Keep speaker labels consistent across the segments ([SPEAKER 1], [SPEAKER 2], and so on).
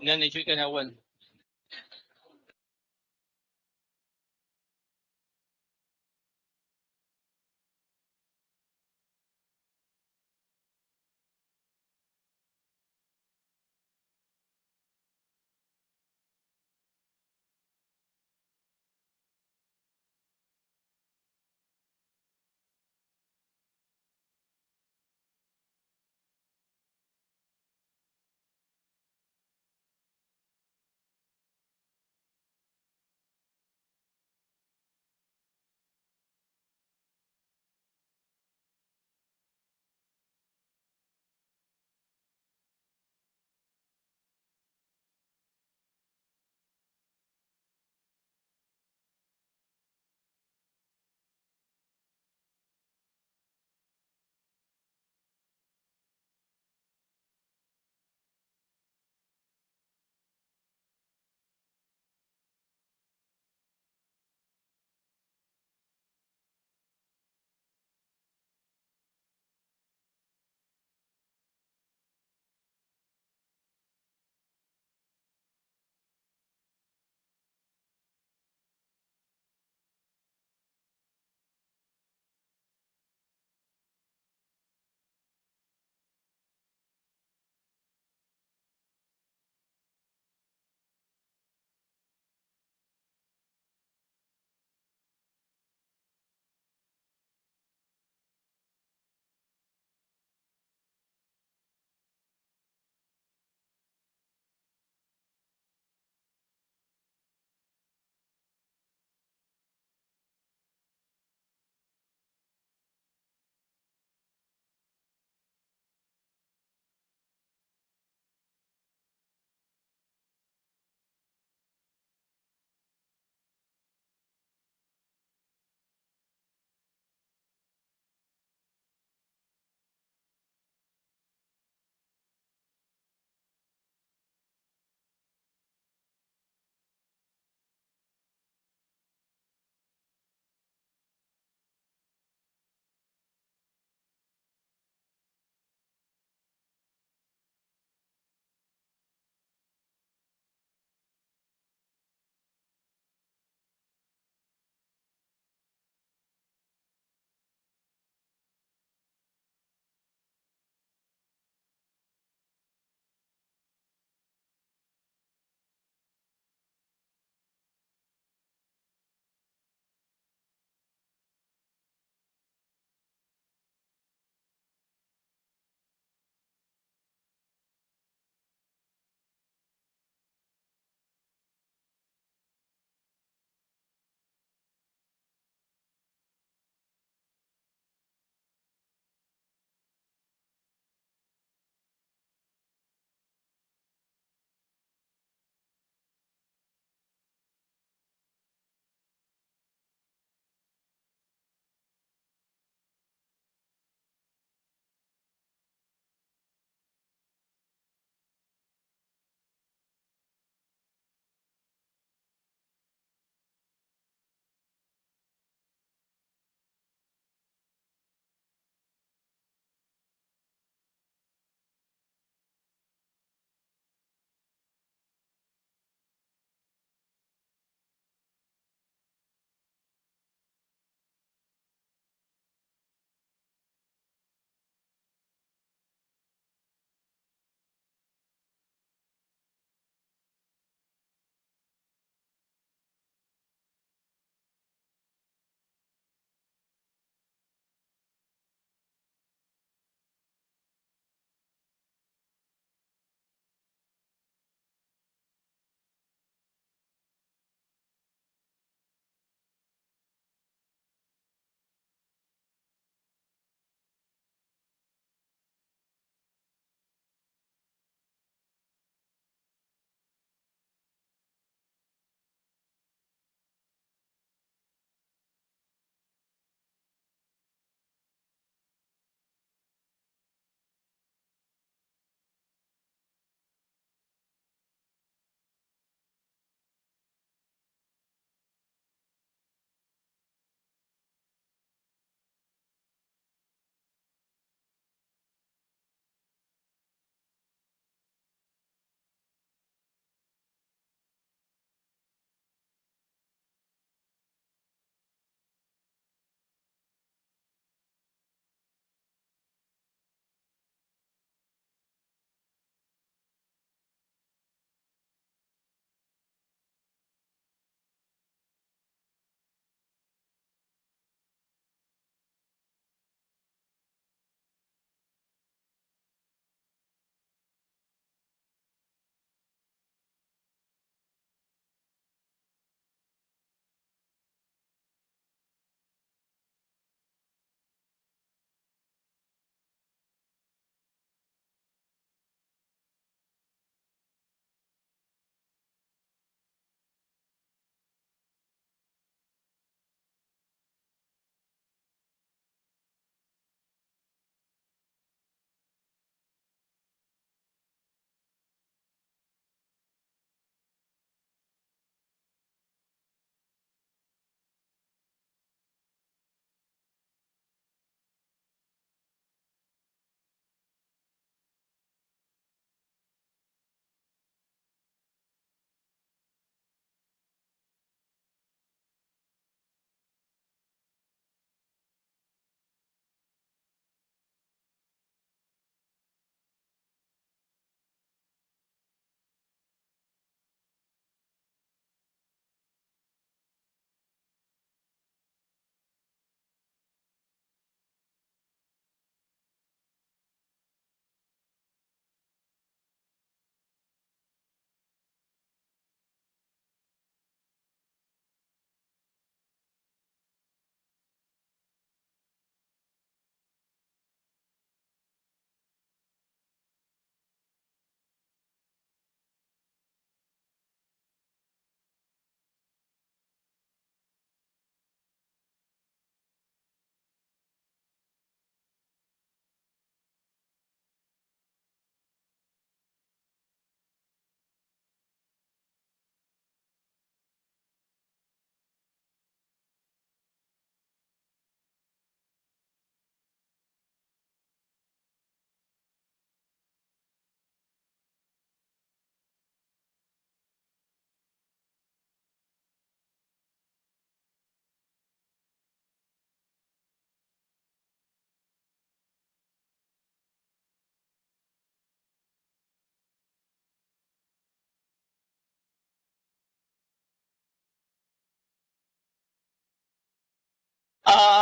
[SPEAKER 1] 那你去跟他问。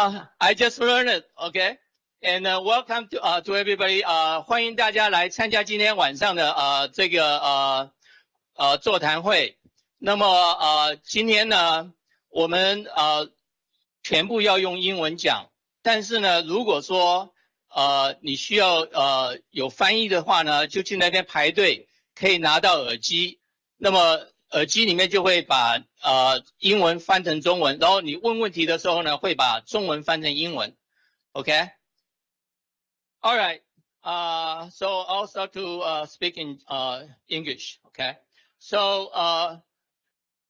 [SPEAKER 1] I just learned it, okay? And welcome to everybody. 欢迎大家来参加今天晚上的这个座谈会。那么今天呢，我们全部要用英文讲，但是呢，如果说你需要有翻译的话呢，就去那边排队，可以拿到耳机。那么耳机里面就会把英文翻成中文，然后你问问题的时候呢，会把中文翻成英文。Okay? All right. So I'll start to speak in English. Okay. So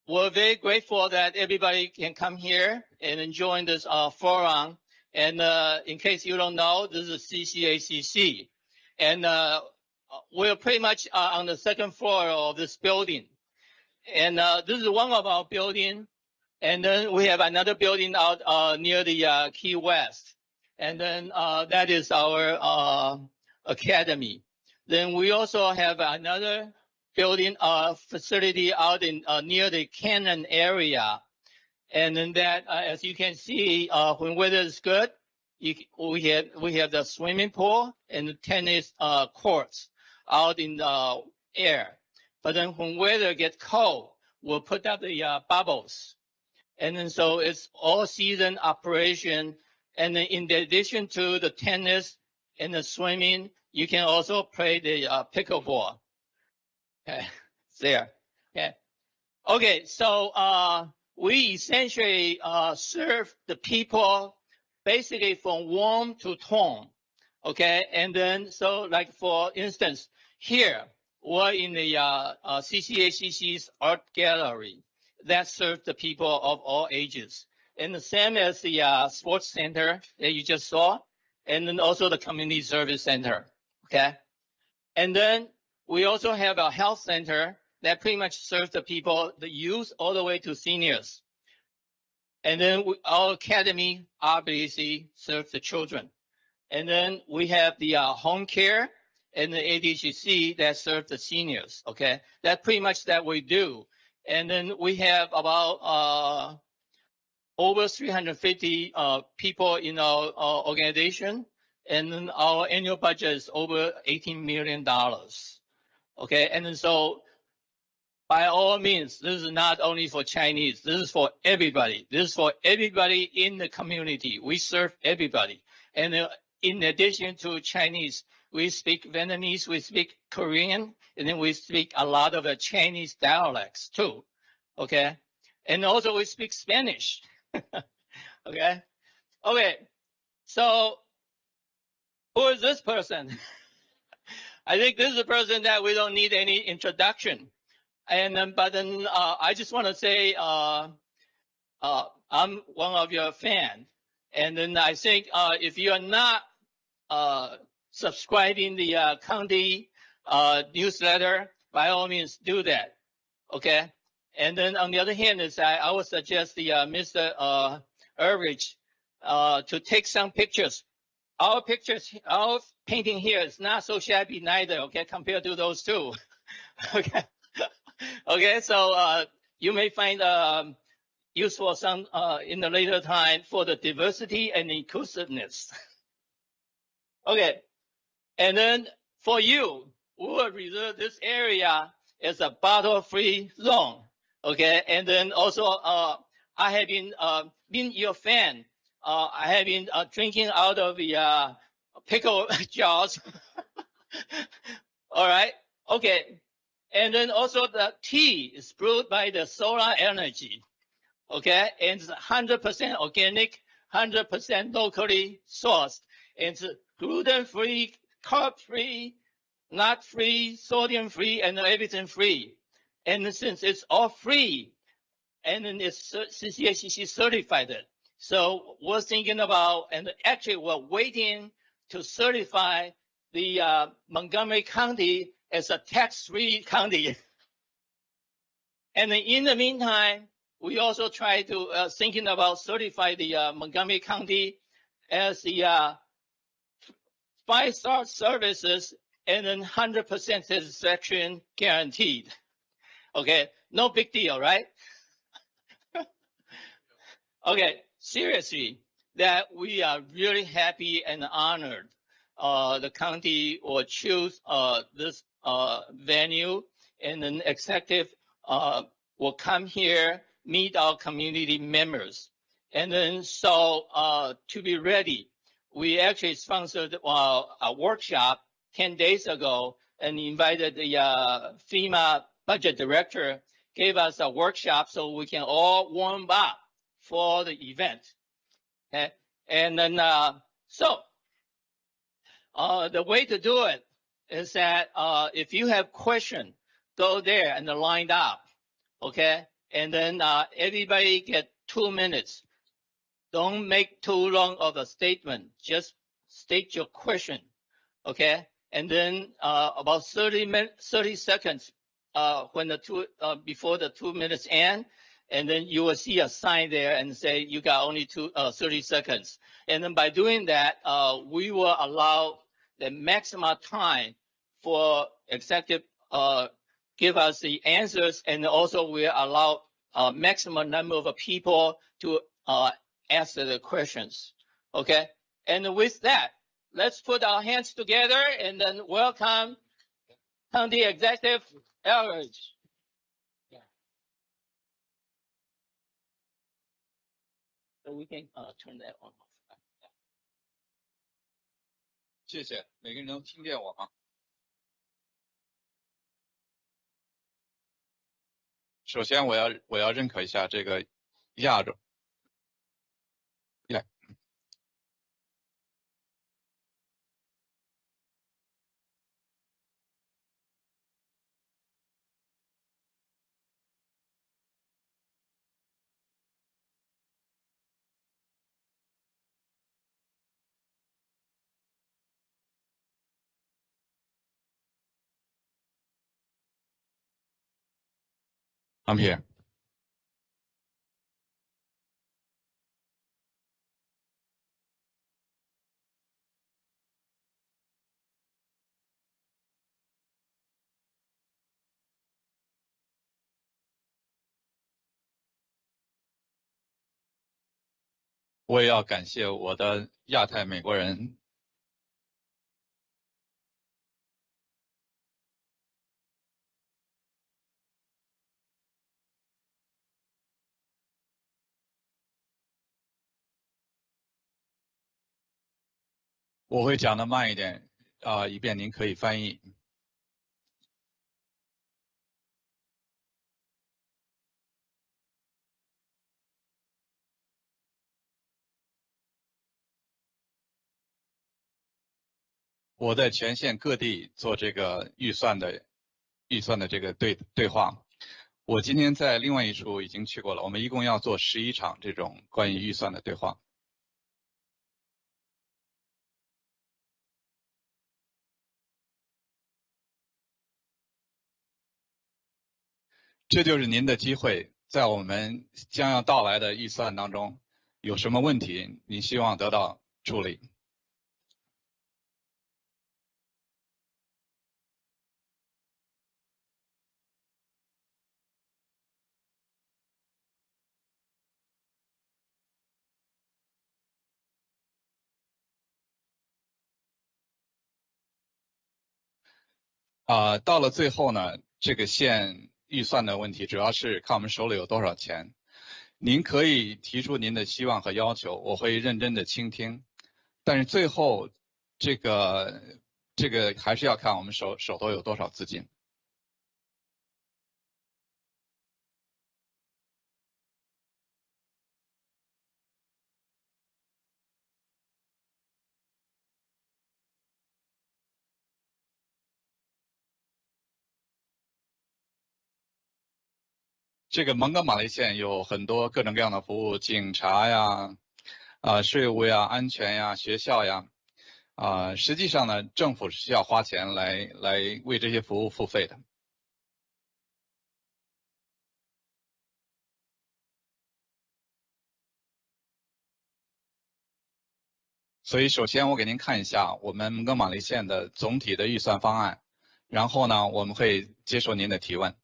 [SPEAKER 1] we're very grateful that everybody can come here and join this forum. And in case you don't know, this is CCACC, and we're pretty much on the second floor of this building. And this is one of our buildings. And then we have another building out near the Key West. And then that is our academy. Then we also have another building facility out in near the Cannon area. And then that, as you can see, when weather is good, we have the swimming pool and the tennis courts out in the air. But then when weather gets cold, we'll put up the bubbles. And then so it's all season operation. And then in addition to the tennis and the swimming, you can also play the pickleball. Okay, there. Okay. Okay, so we essentially serve the people basically from warm to tone. Okay, and then so like for instance, here we're in the CCACC's art gallery that serves the people of all ages. And the same as the sports center that you just saw, and then also the community service center, okay? And then we also have a health center that pretty much serves the people, the youth, all the way to seniors. And then our academy obviously serves the children. And then we have the home care and the ADHC that serve the seniors, okay? That's pretty much that we do. And then we have about over 350 people in our organization, and then our annual budget is over $18 million. Okay, and then so by all means, this is not only for Chinese, this is for everybody. This is for everybody in the community. We serve everybody. And in addition to Chinese, we speak Vietnamese, we speak Korean, and then we speak a lot of the Chinese dialects too, okay? And also we speak Spanish, okay? Okay, so who is this person? I think this is a person that we don't need any introduction. And but then I just want to say I'm one of your fans. And then I think if you are not subscribing the county newsletter, by all means do that, okay? And then on the other hand is I would suggest the Mr. Ulrich to take some pictures. Our pictures, our painting here is not so shabby neither, okay, compared to those two, okay? Okay, so you may find useful some in the later time for the diversity and inclusiveness. Okay, and then for you, we will reserve this area as a bottle-free zone. Okay, and then also I have been your fan. I have been drinking out of the pickle jars. All right, okay, and then also the tea is brewed by the solar energy. Okay, and it's 100% organic, 100% locally sourced. It's gluten-free, carb-free, nut-free, sodium-free, and everything free. And since it's all free, and then it's CCACC certified it. So we're thinking about, and actually we're waiting to certify the Montgomery County as a tax-free county. And then in the meantime, we also try to thinking about certify the Montgomery County as the 5-star services and then 100% satisfaction guaranteed. Okay, no big deal, right? Okay, seriously, that we are really happy and honored. The county will choose this venue, and then executive will come here, meet our community members. And then so to be ready, we actually sponsored a workshop 10 days ago and invited the FEMA budget director, gave us a workshop so we can all warm up for the event. Okay? And then so the way to do it is that if you have questions, go there and line up, okay? And then everybody get 2 minutes. Don't make too long of a statement. Just state your question, okay? And then about 30 seconds when the before the 2 minutes end, and then you will see a sign there and say you got only 30 seconds. And then by doing that, we will allow the maximum time for executive give us the answers, and also we allow maximum number of people to ask the questions. Okay, and with that, let's put our hands together and then welcome County Executive Elridge. So we can turn that on.
[SPEAKER 2] 谢谢，每个人能听见我吗？首先，我要认可一下这个亚洲。I'm here. 我也要感谢我的亚太美国人。我会讲的慢一点，以便您可以翻译。我在全县各地做这个预算的这个对话。我今天在另外一处已经去过了，我们一共要做11场这种关于预算的对话。这就是您的机会，在我们将要到来的预算当中，有什么问题您希望得到处理？到了最后呢，这个县预算的问题主要是看我们手里有多少钱。您可以提出您的希望和要求，我会认真的倾听。但是最后，这个还是要看我们手头有多少资金。这个蒙哥马利县有很多各种各样的服务，警察呀，税务呀，安全呀，学校呀，实际上呢，政府是需要花钱来为这些服务付费的。所以首先我给您看一下我们蒙哥马利县的总体的预算方案，然后呢，我们会接受您的提问。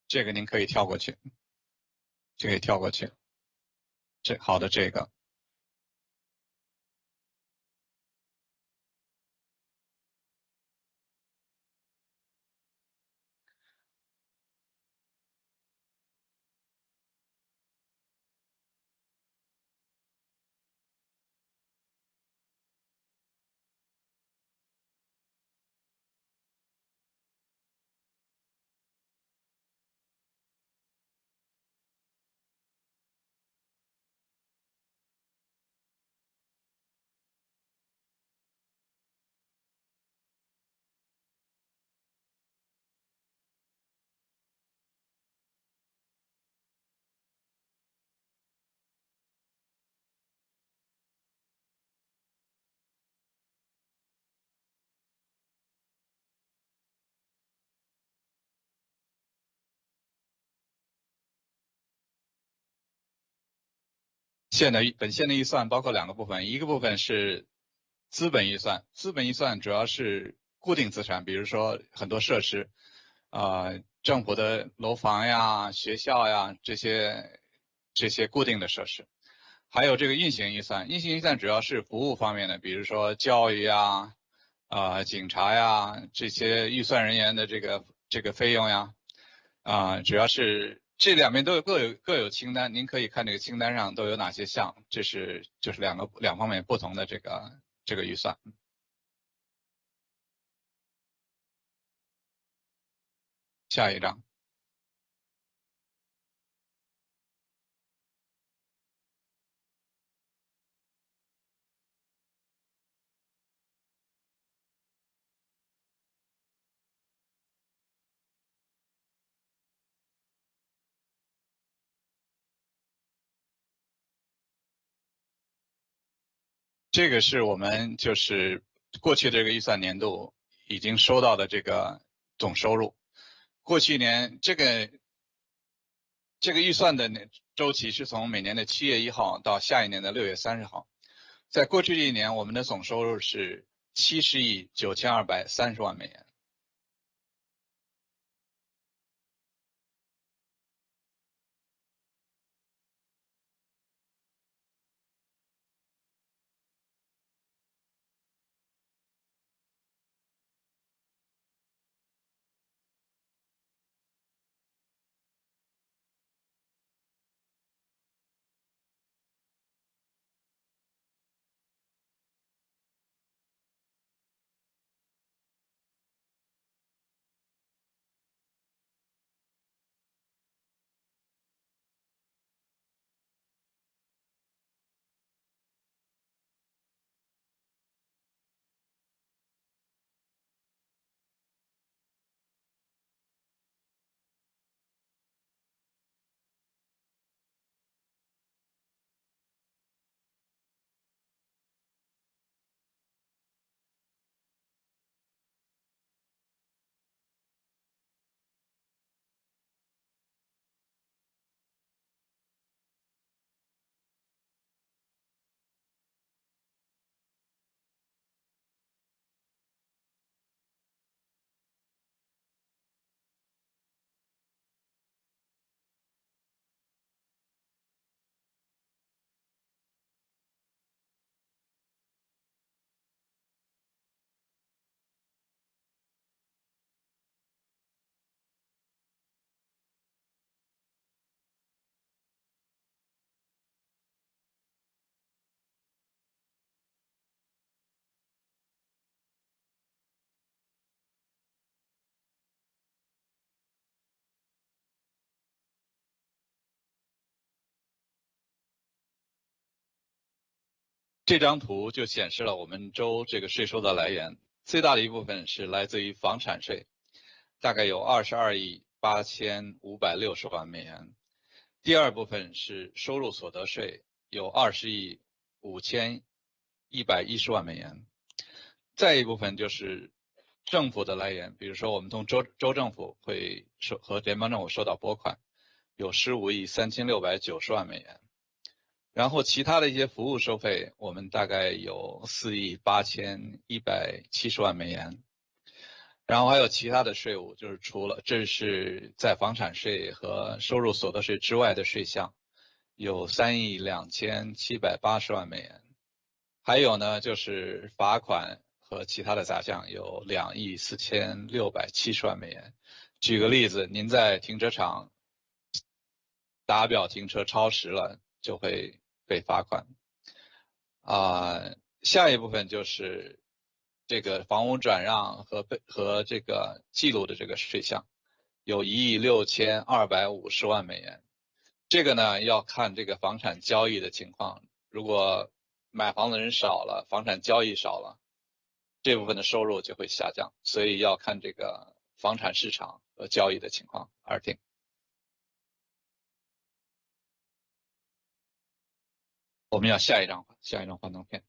[SPEAKER 2] 这个您可以跳过去，这个跳过去。好的，这个。本线的预算包括2个部分，一个部分是资本预算，资本预算主要是固定资产，比如说很多设施，政府的楼房呀、学校呀这些固定的设施，还有这个运行预算，运行预算主要是服务方面的，比如说教育呀、警察呀这些预算人员的这个费用呀，主要是。这两边都各有清单，您可以看这个清单上都有哪些项，就是两方面不同的这个预算。下一张。这个是我们就是过去这个预算年度已经收到的这个总收入。过去一年这个预算的周期是从每年的7月1号到下一年的6月30号。在过去这一年，我们的总收入是70亿9230万美元。这张图就显示了我们州这个税收的来源，最大的一部分是来自于房产税，大概有22亿8560万美元。第二部分是收入所得税，有20亿5110万美元。再一部分就是政府的来源，比如说我们从州政府会和联邦政府收到拨款，有15亿3690万美元。然后其他的一些服务收费，我们大概有4亿8170万美元。然后还有其他的税务，就是除了这是在房产税和收入所得税之外的税项，有3.2780亿美元。还有呢，就是罚款和其他的杂项有2.4670亿美元。举个例子，您在停车场打表停车超时了，就会被罚款。下一部分就是这个房屋转让和这个记录的这个税项，有1.6250亿美元。这个呢要看这个房产交易的情况，如果买房的人少了，房产交易少了，这部分的收入就会下降，所以要看这个房产市场和交易的情况而定。我们要下一张幻灯片。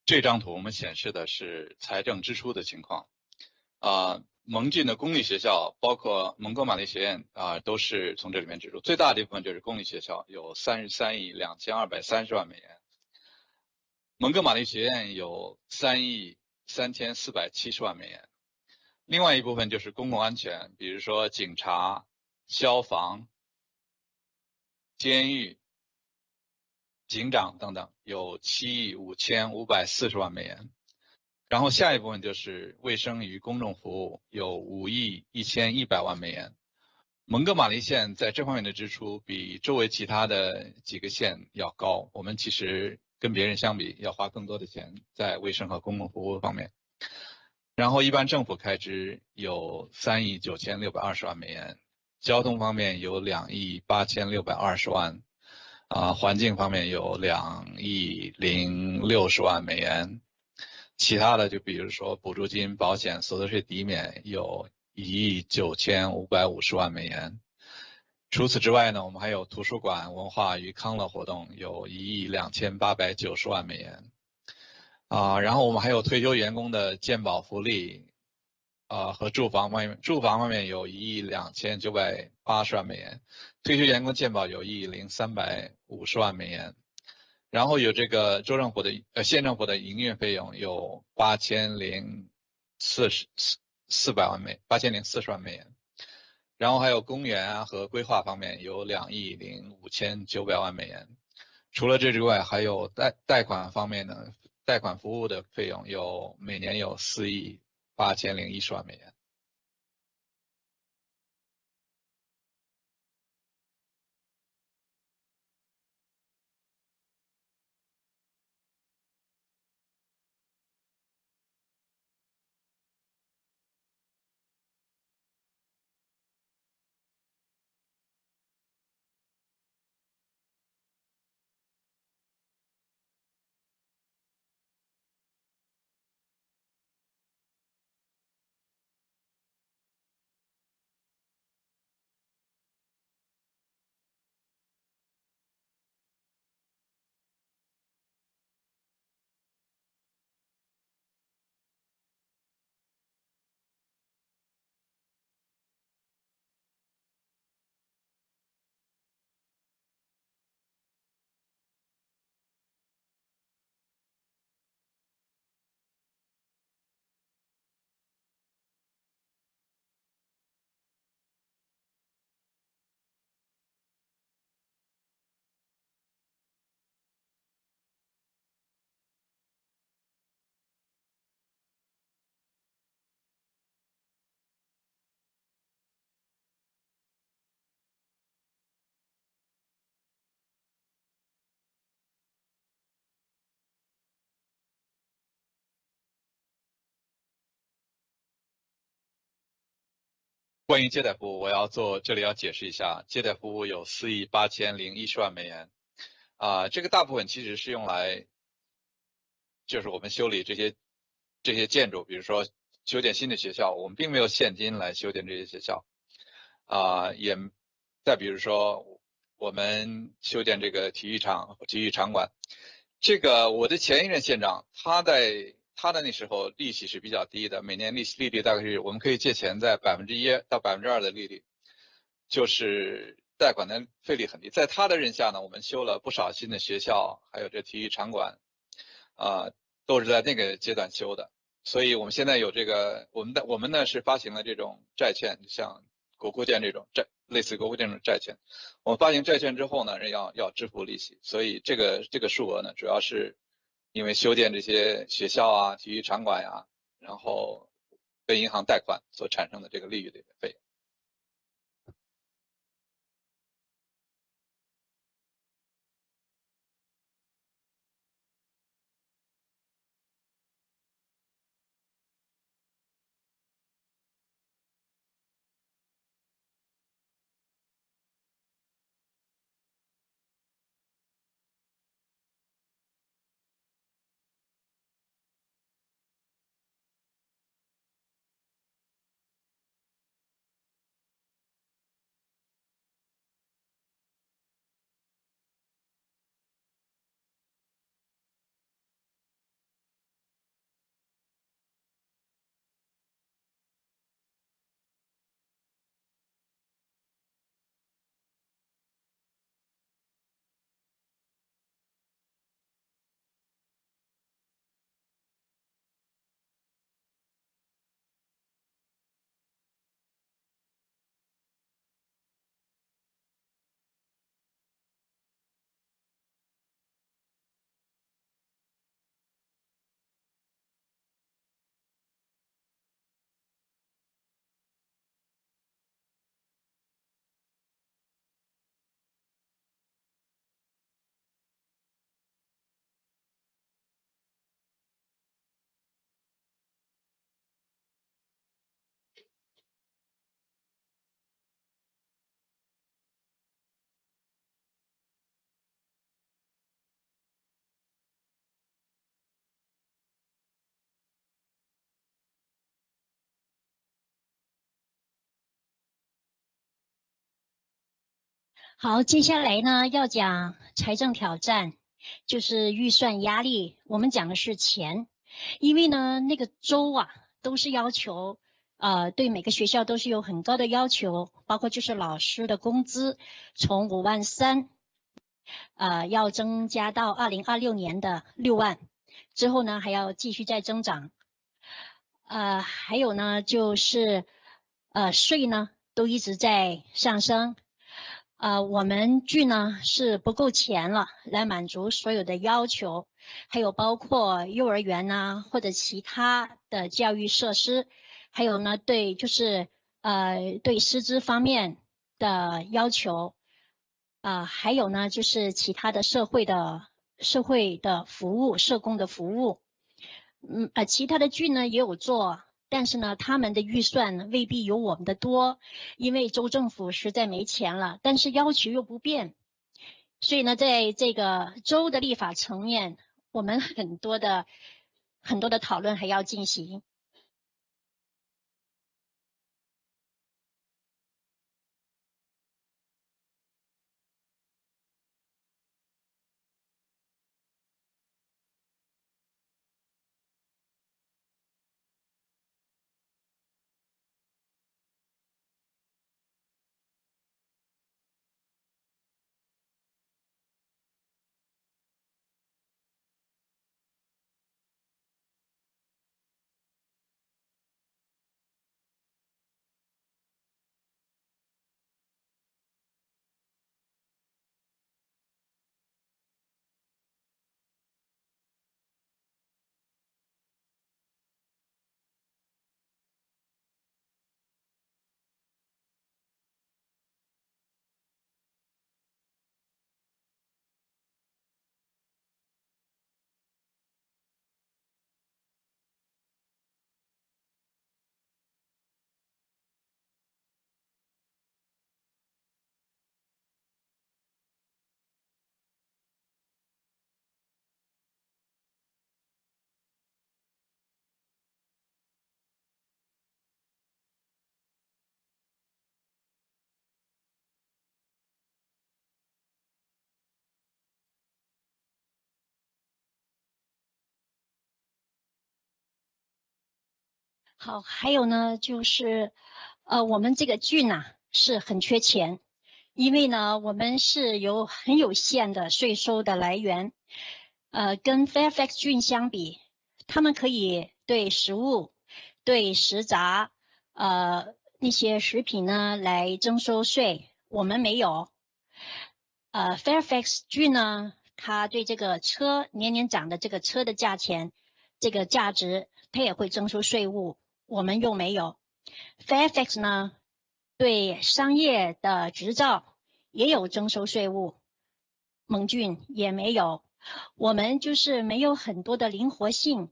[SPEAKER 2] 这张图我们显示的是财政支出的情况。蒙郡的公立学校，包括蒙哥马利学院都是从这里面支出。最大的一部分就是公立学校，有33.2230亿美元。蒙哥马利学院有3.3470亿美元。另外一部分就是公共安全，比如说警察、消防、监狱、警长等等，有7.5540亿美元。然后下一部分就是卫生与公众服务，有5.11亿美元。蒙哥马利县在这方面的支出比周围其他的几个县要高，我们其实跟别人相比要花更多的钱在卫生和公共服务方面。然后一般政府开支有3.9620亿美元，交通方面有2.8620亿，环境方面有2.060万美元。其他的就比如说补助金、保险、所得税抵免有1.9550万美元。除此之外呢，我们还有图书馆、文化与康乐活动有1.2890万美元。然后我们还有退休员工的健保福利，和住房方面有1.2980万美元，退休员工健保有1.350万美元。然后有这个县政府的营运费用有8040万美元。然后还有公园和规划方面有2.59亿万美元。除了这之外，还有贷款方面呢，贷款服务的费用每年有4亿8010万美元。关于借贷服务，这里要解释一下，借贷服务有4亿8010万美元，这个大部分其实是用来，就是我们修理这些建筑，比如说修建新的学校，我们并没有现金来修建这些学校，再比如说我们修建这个体育场馆，这个我的前一任县长他的那时候利息是比较低的，每年利率大概是我们可以借钱在1%到2%的利率，就是贷款的费率很低。在他的任下呢，我们修了不少新的学校，还有这体育场馆，都是在那个阶段修的。所以我们现在有这个，我们呢是发行了这种债券，像国库券这种类似国库券这种债券。我们发行债券之后呢，要支付利息，所以这个数额呢，主要是因为修建这些学校啊、体育场馆呀，然后跟银行贷款所产生的这个利率的费用。
[SPEAKER 3] 好，接下来呢要讲财政挑战，就是预算压力。我们讲的是钱，因为呢那个州啊都是要求，对每个学校都是有很高的要求，包括就是老师的工资从5.3万，要增加到2026年的6万，之后呢还要继续再增长。还有呢就是税呢都一直在上升。我们剧呢是不够钱了，来满足所有的要求，还有包括幼儿园呐、或者其他的教育设施，还有呢对对师资方面的要求，还有呢就是其他的社会的服务、社工的服务，其他的剧呢也有做。但是呢，他们的预算未必有我们的多，因为州政府实在没钱了，但是要求又不变，所以呢，在这个州的立法层面，我们很多的讨论还要进行。好，还有呢，就是我们这个郡呐是很缺钱，因为呢我们是有很有限的税收的来源，跟 Fairfax 郡相比，他们可以对食物、对食杂、那些食品呢来征收税，我们没有。Fairfax 郡呢，它对这个车年年涨的这个车的价钱，这个价值，它也会征收税务，我们又没有。Fairfax 呢，对商业的执照也有征收税务，蒙郡也没有。我们就是没有很多的灵活性，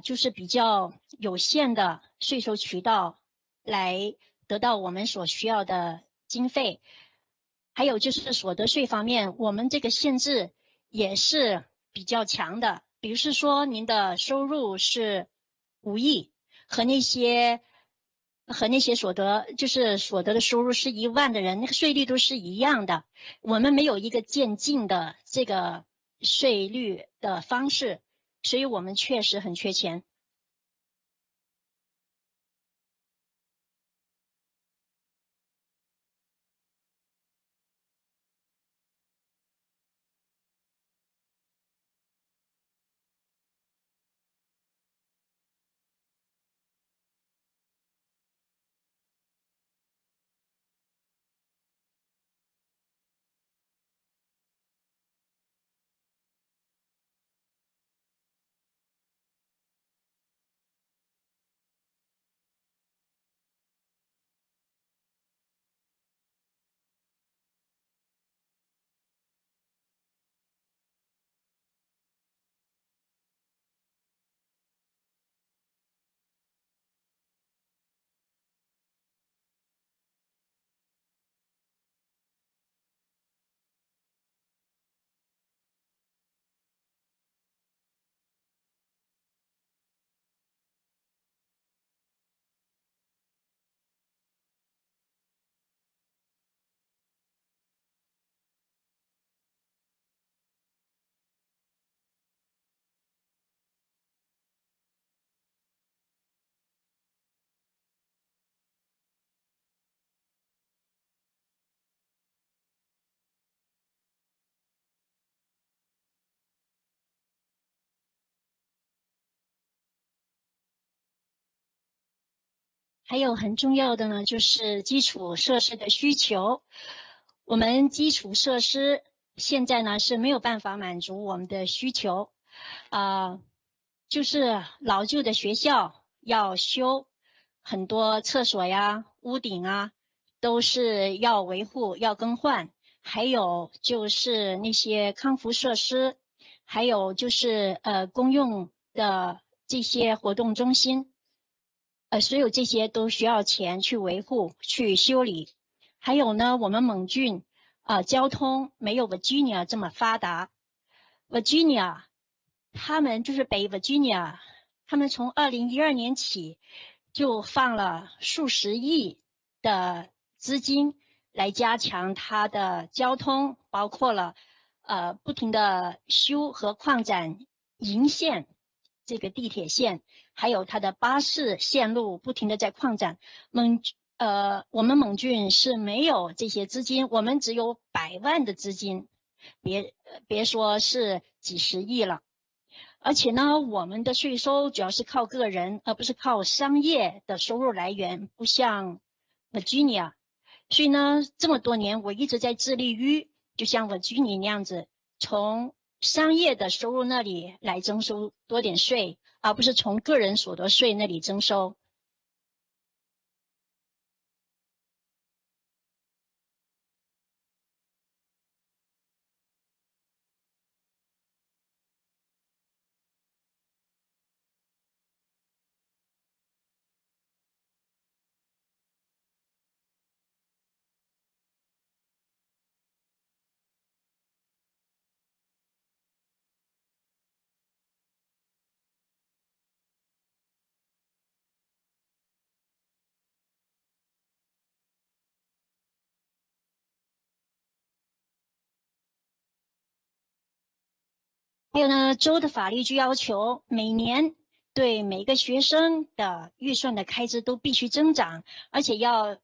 [SPEAKER 3] 就是比较有限的税收渠道来得到我们所需要的经费。还有就是所得税方面，我们这个限制也是比较强的。比如说您的收入是5亿，和那些所得的收入是1万的人，那个税率都是一样的。我们没有一个渐进的这个税率的方式，所以我们确实很缺钱。还有很重要的呢，就是基础设施的需求。我们基础设施现在呢是没有办法满足我们的需求，就是老旧的学校要修，很多厕所呀、屋顶啊都是要维护、要更换，还有就是那些康复设施，还有就是公用的这些活动中心，所有这些都需要钱去维护、去修理。还有呢，我们蒙郡交通没有 Virginia 这么发达。Virginia 他们就是北 Virginia， 他们从2012年起就放了数十亿的资金来加强它的交通，包括了不停的修和扩展银线这个地铁线，还有它的巴士线路不停的在扩展。我们蒙郡是没有这些资金，我们只有100万的资金，别说是几十亿了。而且呢，我们的税收主要是靠个人，而不是靠商业的收入来源，不像 Virginia。所以呢，这么多年我一直在致力于，就像 Virginia 那样子，从商业的收入那里来征收多点税，而不是从个人所得税那里征收。还有呢，州的法律就要求每年对每个学生的预算的开支都必须增长，而且要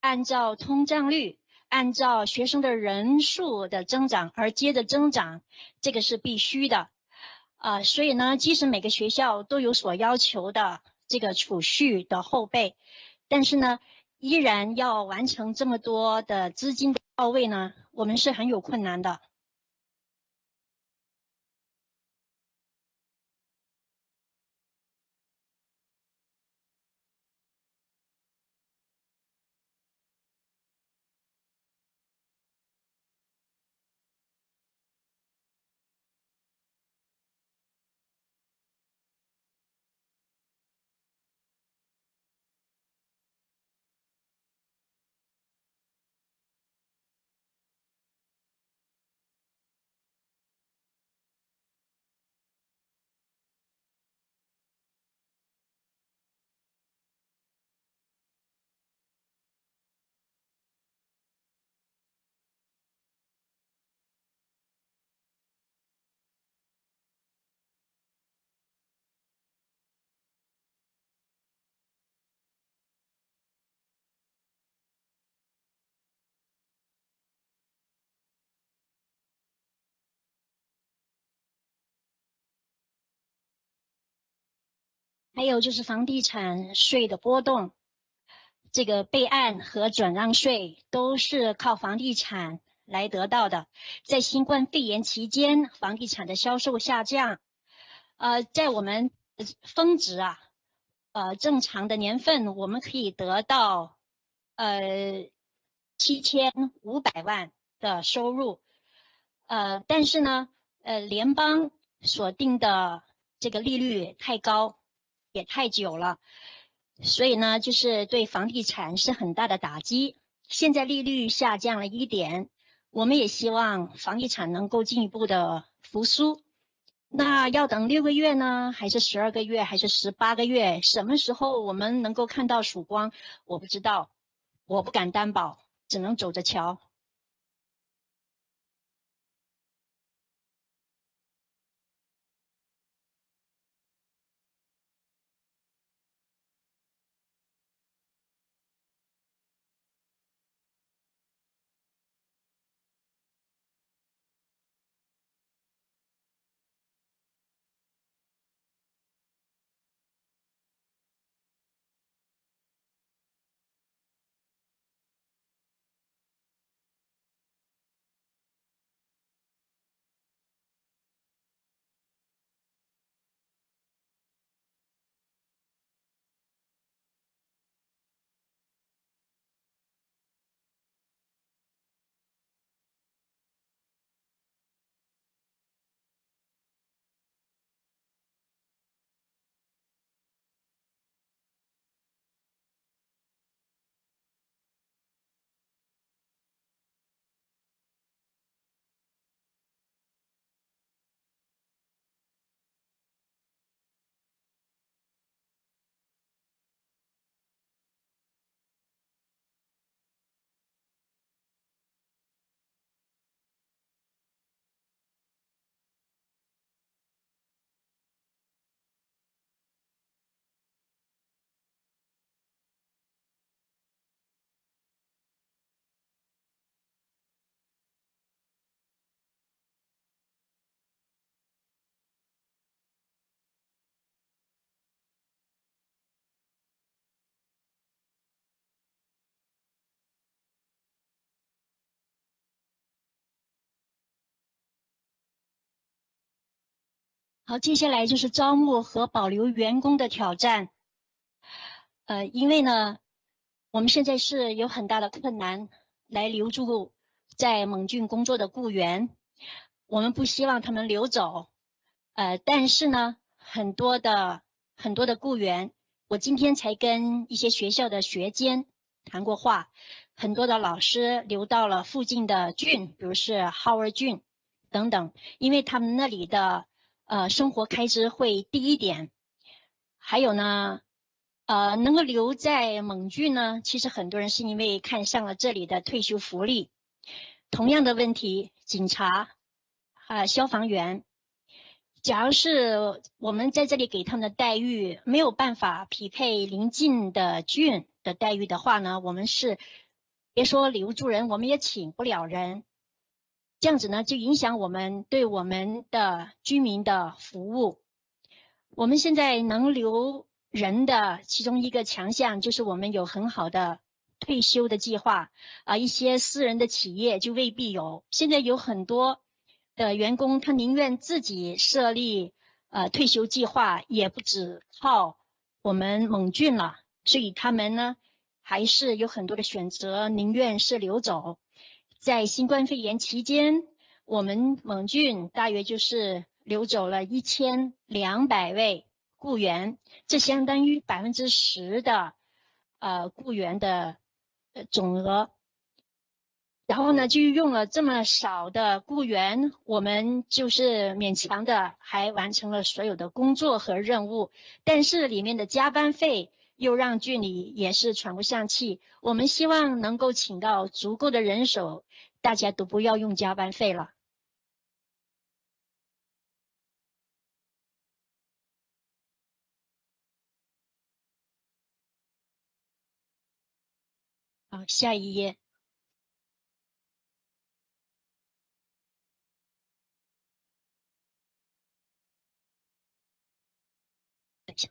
[SPEAKER 3] 按照通胀率，按照学生的人数的增长而接着增长，这个是必须的。所以呢，即使每个学校都有所要求的这个储蓄的后备，但是呢，依然要完成这么多的资金的到位呢，我们是很有困难的。还有就是房地产税的波动，这个备案和转让税都是靠房地产来得到的。在新冠肺炎期间，房地产的销售下降，在我们峰值正常的年份我们可以得到7500万的收入，但是呢，联邦所定的这个利率太高，也太久了，所以呢，就是对房地产是很大的打击。现在利率下降了一点，我们也希望房地产能够进一步的复苏。那要等6个月呢，还是12个月，还是18个月？什么时候我们能够看到曙光？我不知道，我不敢担保，只能走着瞧。好，接下来就是招募和保留员工的挑战。因为呢，我们现在是有很大的困难来留住在蒙郡工作的雇员，我们不希望他们流走。但是呢，很多的雇员，我今天才跟一些学校的学监谈过话，很多的老师流到了附近的郡，比如是 Howard 郡等等，因为他们那里的生活开支会低一点。还有呢，能够留在蒙郡呢，其实很多人是因为看上了这里的退休福利。同样的问题，警察、消防员，假如是我们在这里给他们的待遇没有办法匹配邻近的郡的待遇的话呢，我们是别说留住人，我们也请不了人。这样子呢，就影响我们对我们的居民的服务。我们现在能留人的其中一个强项就是我们有很好的退休的计划一些私人的企业就未必有。现在有很多的员工，他宁愿自己设立退休计划，也不只靠我们蒙郡了，所以他们呢还是有很多的选择，宁愿是流走。在新冠肺炎期间，我们蒙郡大约就是流走了1200位雇员，这相当于10%的雇员的总额。然后呢，就用了这么少的雇员，我们就是勉强的还完成了所有的工作和任务，但是里面的加班费又让郡里也是喘不上气。我们希望能够请到足够的人手，大家都不要用加班费了。好，下一页。等一下。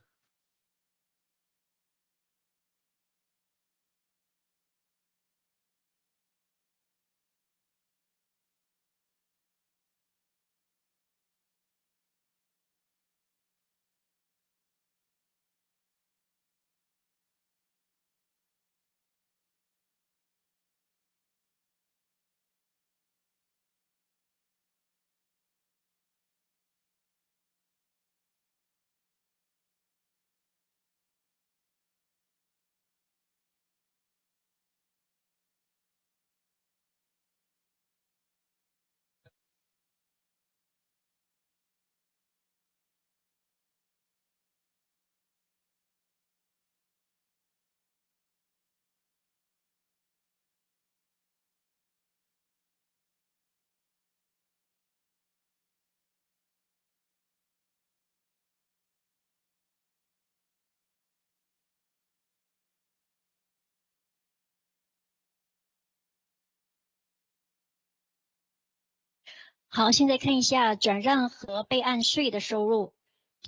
[SPEAKER 3] 好，现在看一下转让和备案税的收入。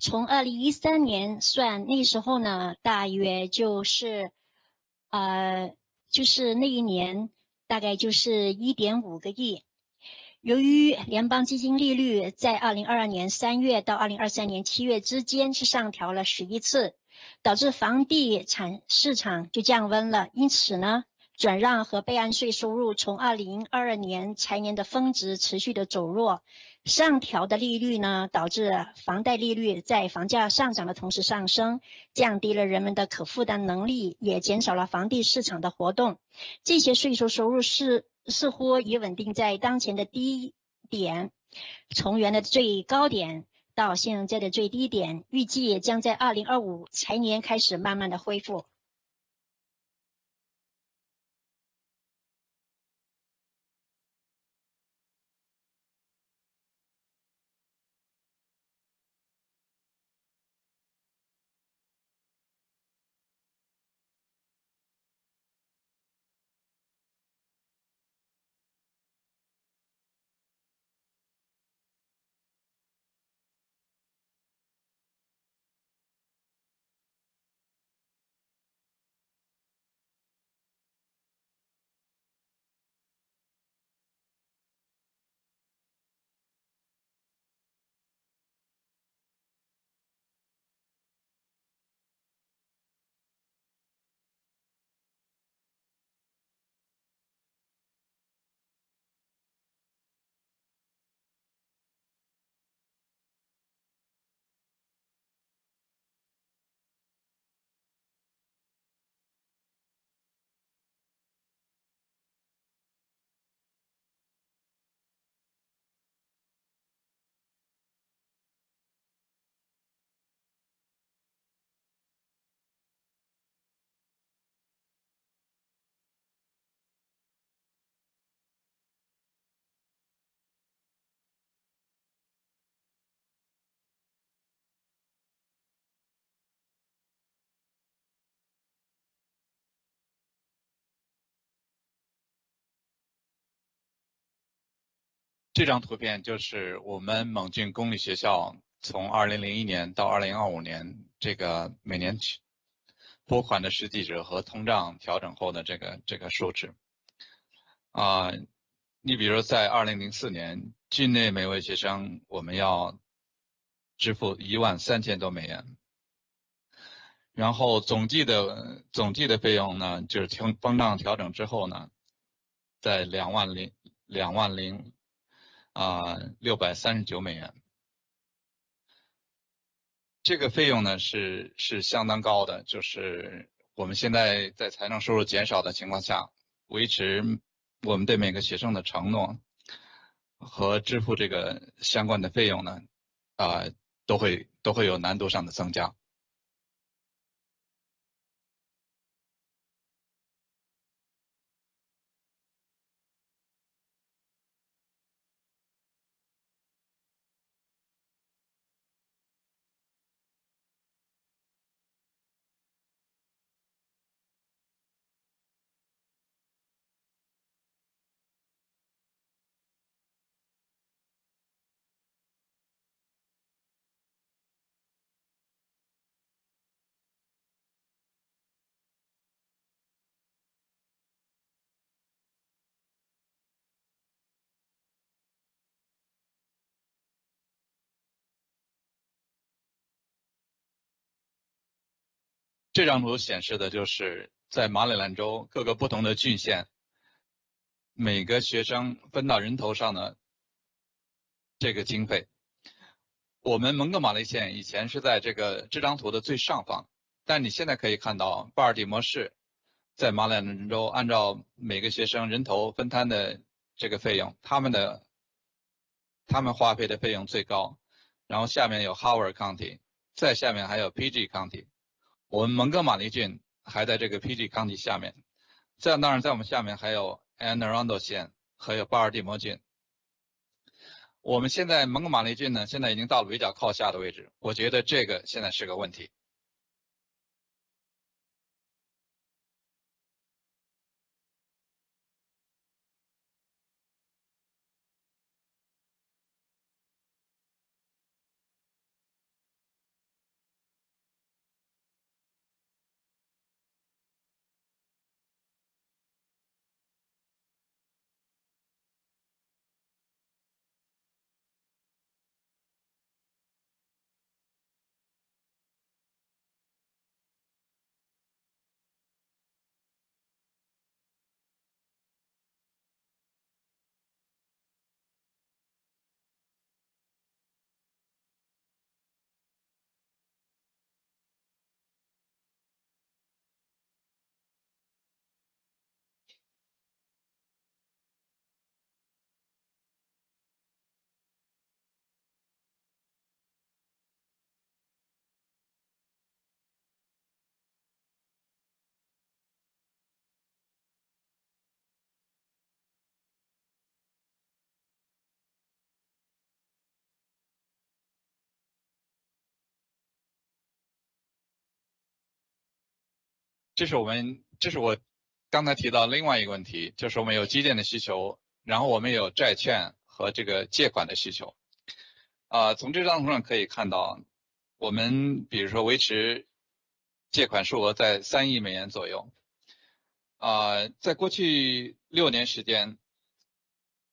[SPEAKER 3] 从2013年算，那时候呢，大约就是那一年大概就是1.5个亿。由于联邦基金利率在2022年3月到2023年7月之间是上调了11次，导致房地产市场就降温了。因此呢，转让和备案税收入从2022年财年的峰值持续的走弱，上调的利率呢，导致房贷利率在房价上涨的同时上升，降低了人们的可负担能力，也减少了房地市场的活动。这些税收收入似乎也稳定在当前的低点，从原来的最高点到现在的最低点，预计将在2025财年开始慢慢的恢复。
[SPEAKER 2] 这张图片就是我们蒙郡公立学校从2001年到2025年这个每年拨款的实际值和通胀调整后的这个数值。你比如在2004年，郡内每位学生我们要支付13000多美元，然后总计的费用呢，就是通胀调整之后呢，在20639美元。这个费用呢是相当高的，就是我们现在在财政收入减少的情况下，维持我们对每个学生的承诺和支付这个相关的费用呢，都会有难度上的增加。这张图显示的就是在马里兰州各个不同的郡县，每个学生分到人头上的这个经费。我们蒙哥马利县以前是在这张图的最上方，但你现在可以看到巴尔的摩市在马里兰州按照每个学生人头分摊的这个费用，他们花费的费用最高，然后下面有 Howard County， 再下面还有 PG County。我们蒙哥马利郡还在这个 PG County 下面，当然在我们下面还有 Anne Arundel 县还有巴尔的摩郡。我们现在蒙哥马利郡呢，现在已经到了比较靠下的位置，我觉得这个现在是个问题。这是我刚才提到另外一个问题，就是我们有基建的需求，然后我们有债券和这个借款的需求。从这张图上可以看到，我们比如说维持借款数额在3亿美元左右。在过去6年时间，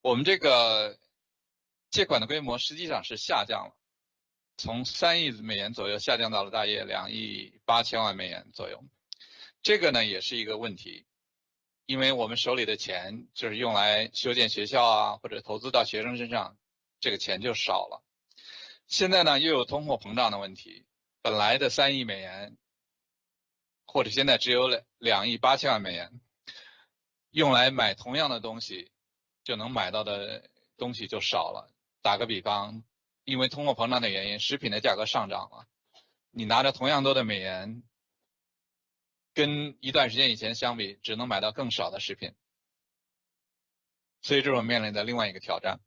[SPEAKER 2] 我们这个借款的规模实际上是下降了，从3亿美元左右下降到了大约2亿8千万美元左右。这个呢也是一个问题，因为我们手里的钱就是用来修建学校啊，或者投资到学生身上，这个钱就少了。现在呢又有通货膨胀的问题，本来的3亿美元，或者现在只有2亿8千万美元，用来买同样的东西，就能买到的东西就少了。打个比方，因为通货膨胀的原因，食品的价格上涨了，你拿着同样多的美元，跟一段时间以前相比，只能买到更少的食品，所以这是我们面临的另外一个挑战。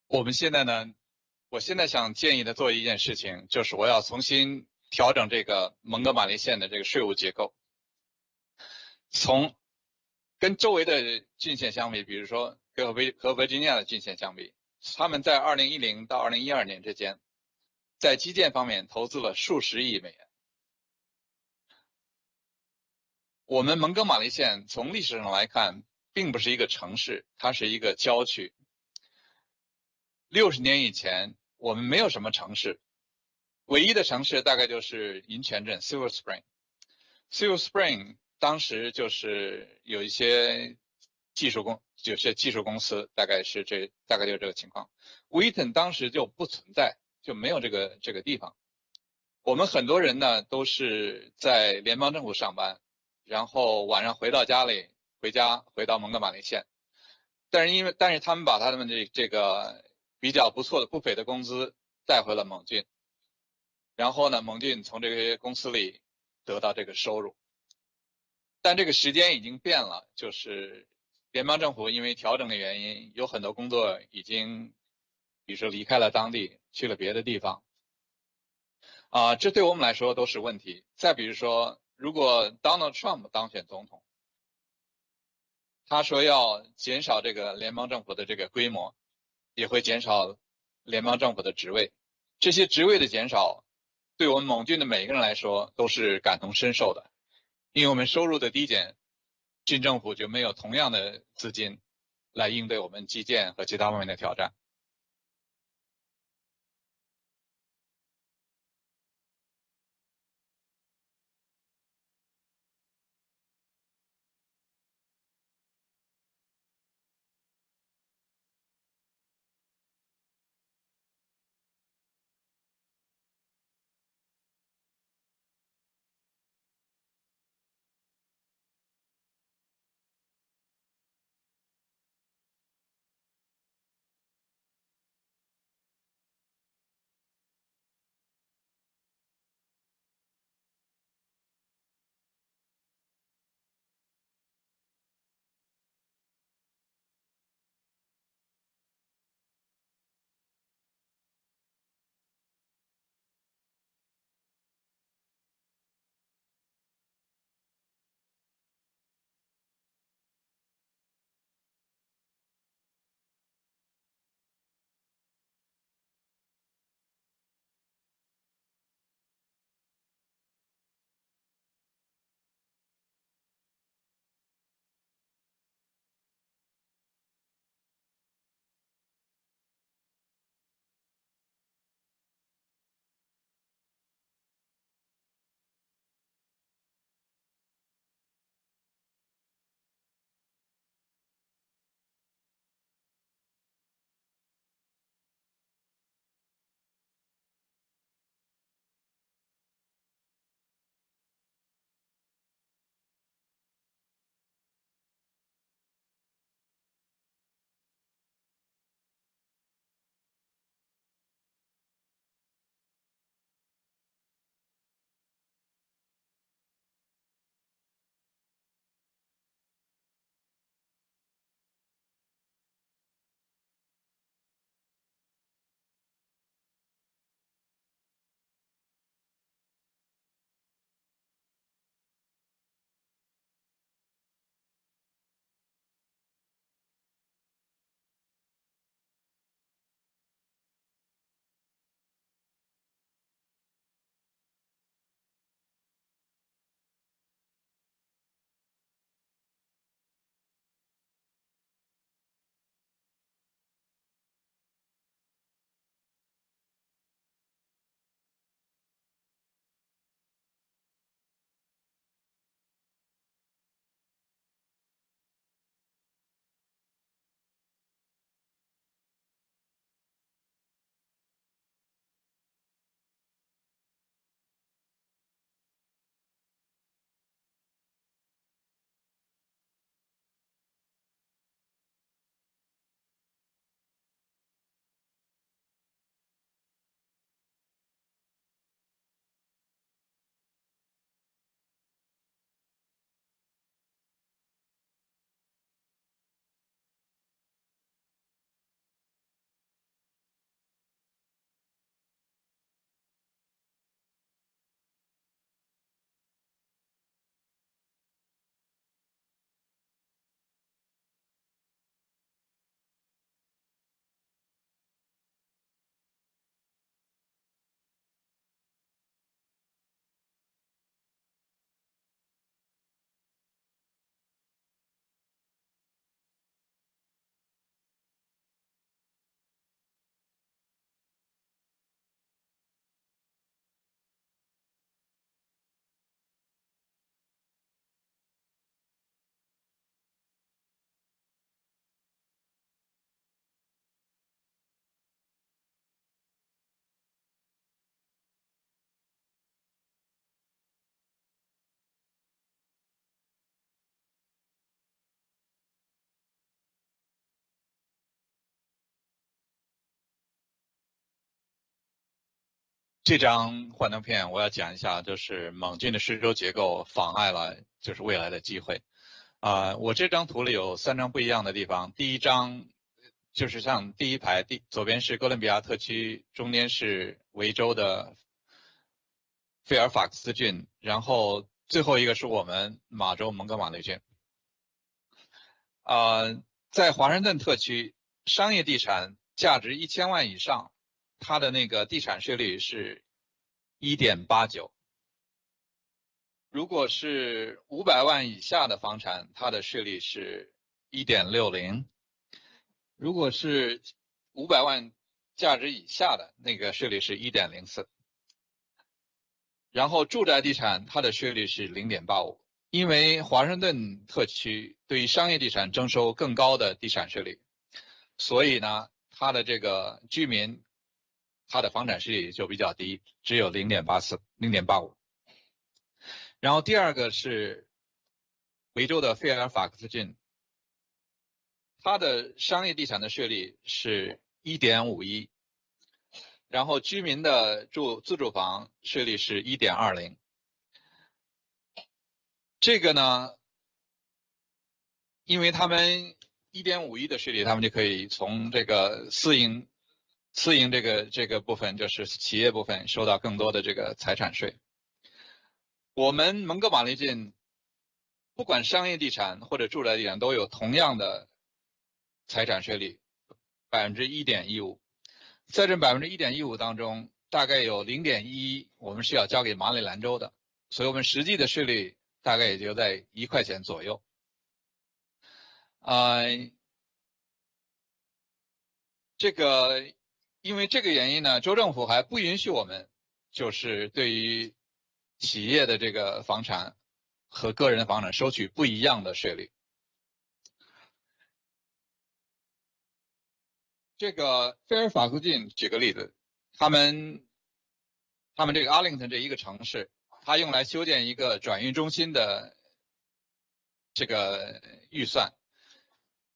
[SPEAKER 2] 我们现在呢，我现在想建议的做一件事情，就是我要重新调整这个蒙哥马利县的这个税务结构，从跟周围的郡县相比，比如说和维吉尼亚的郡县相比，他们在2010到2012年之间，在基建方面投资了数十亿美元。我们蒙哥马利县从历史上来看，并不是一个城市，它是一个郊区。60年以前，我们没有什么城市，唯一的城市大概就是银泉镇 Silver Spring。Silver Spring 当时就是有一些有些技术公司，大概就是这个情况。Wheaton 当时就不存在，就没有这个地方。我们很多人呢都是在联邦政府上班，然后晚上回到家里，回到蒙哥马利县，但是他们把他们这个比较不错的不菲的工资带回了蒙郡，然后呢，蒙郡从这些公司里得到这个收入。但这个时间已经变了，就是联邦政府因为调整的原因，有很多工作已经，比如说离开了当地，去了别的地方。这对我们来说都是问题。再比如说，如果 Donald Trump 当选总统，他说要减少这个联邦政府的这个规模，也会减少联邦政府的职位。这些职位的减少，对我们蒙郡的每个人来说都是感同身受的，因为我们收入的低减，郡政府就没有同样的资金来应对我们基建和其他方面的挑战。这张幻灯片我要讲一下，就是蒙郡的税收结构妨碍了就是未来的机会。我这张图里有3张不一样的地方。第一张就是像第一排，左边是哥伦比亚特区，中间是维州的费尔法克斯郡，然后最后一个是我们马州蒙哥马利郡。在华盛顿特区，商业地产价值1000万以上，它的那个地产税率是1.89%。如果是500万以下的房产，它的税率是1.60%。如果是500万价值以下的那个税率是1.04%。然后住宅地产它的税率是0.85%。因为华盛顿特区对于商业地产征收更高的地产税率，所以呢，它的这个居民，它的房产税率就比较低，只有0.84、0.85。然后第二个是维州的费尔法克斯郡，它的商业地产的税率是1.51，然后居民的自住房税率是1.20。这个呢，因为他们1.51的税率，他们就可以从这个私营这个部分，就是企业部分收到更多的这个财产税。我们蒙哥马利郡不管商业地产或者住宅地产都有同样的财产税率1.15%。在这1.15%当中，大概有0.1我们是要交给马里兰州的，所以我们实际的税率大概也就在1块钱左右。这个因为这个原因呢，州政府还不允许我们就是对于企业的这个房产和个人的房产收取不一样的税率。这个菲尔法克斯郡举个例子，他们这个阿灵顿这一个城市，它用来修建一个转运中心的这个预算，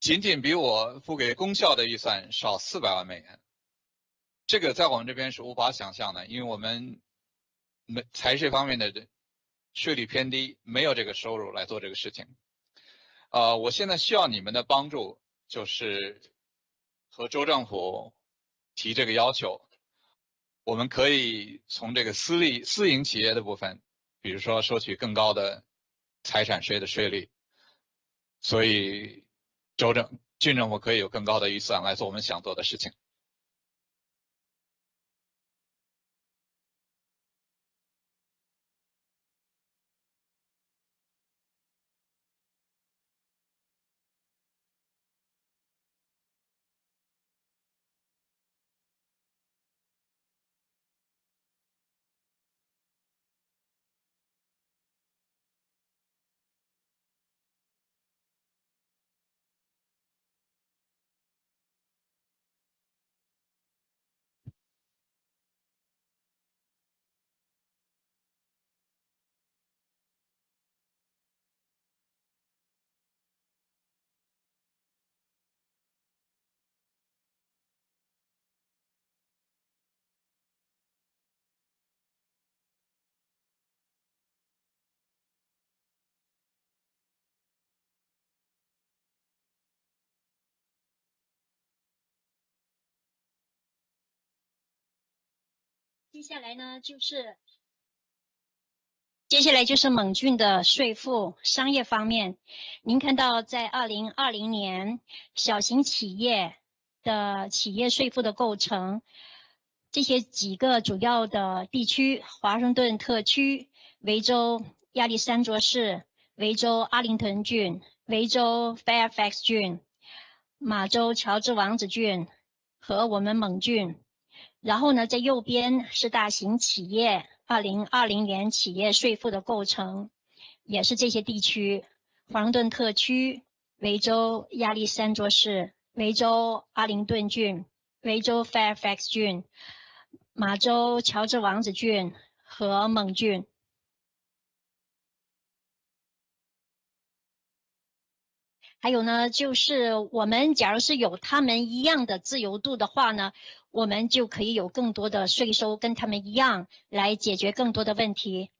[SPEAKER 2] 仅仅比我付给公校的预算少400万美元。这个在我们这边是无法想象的，因为我们财税方面的税率偏低，没有这个收入来做这个事情。我现在需要你们的帮助，就是和州政府提这个要求。我们可以从这个私营企业的部分，比如说收取更高的财产税的税率，所以郡政府可以有更高的预算来做我们想做的事情。
[SPEAKER 3] 接下来就是蒙郡的税负商业方面。您看到在2020年小型企业的企业税负的构成，这些几个主要的地区：华盛顿特区、维州亚利桑卓市、维州阿灵顿郡、维州 Fairfax 郡、马州乔治王子郡和我们蒙郡。然后呢，在右边是大型企业2020年企业税负的构成，也是这些地区：华盛顿特区、维州亚利桑卓市、维州阿灵顿郡、维州 Fairfax 郡、马州乔治王子郡和蒙郡。还有呢，就是我们假如是有他们一样的自由度的话呢，我们就可以有更多的税收，跟他们一样来解决更多的问题。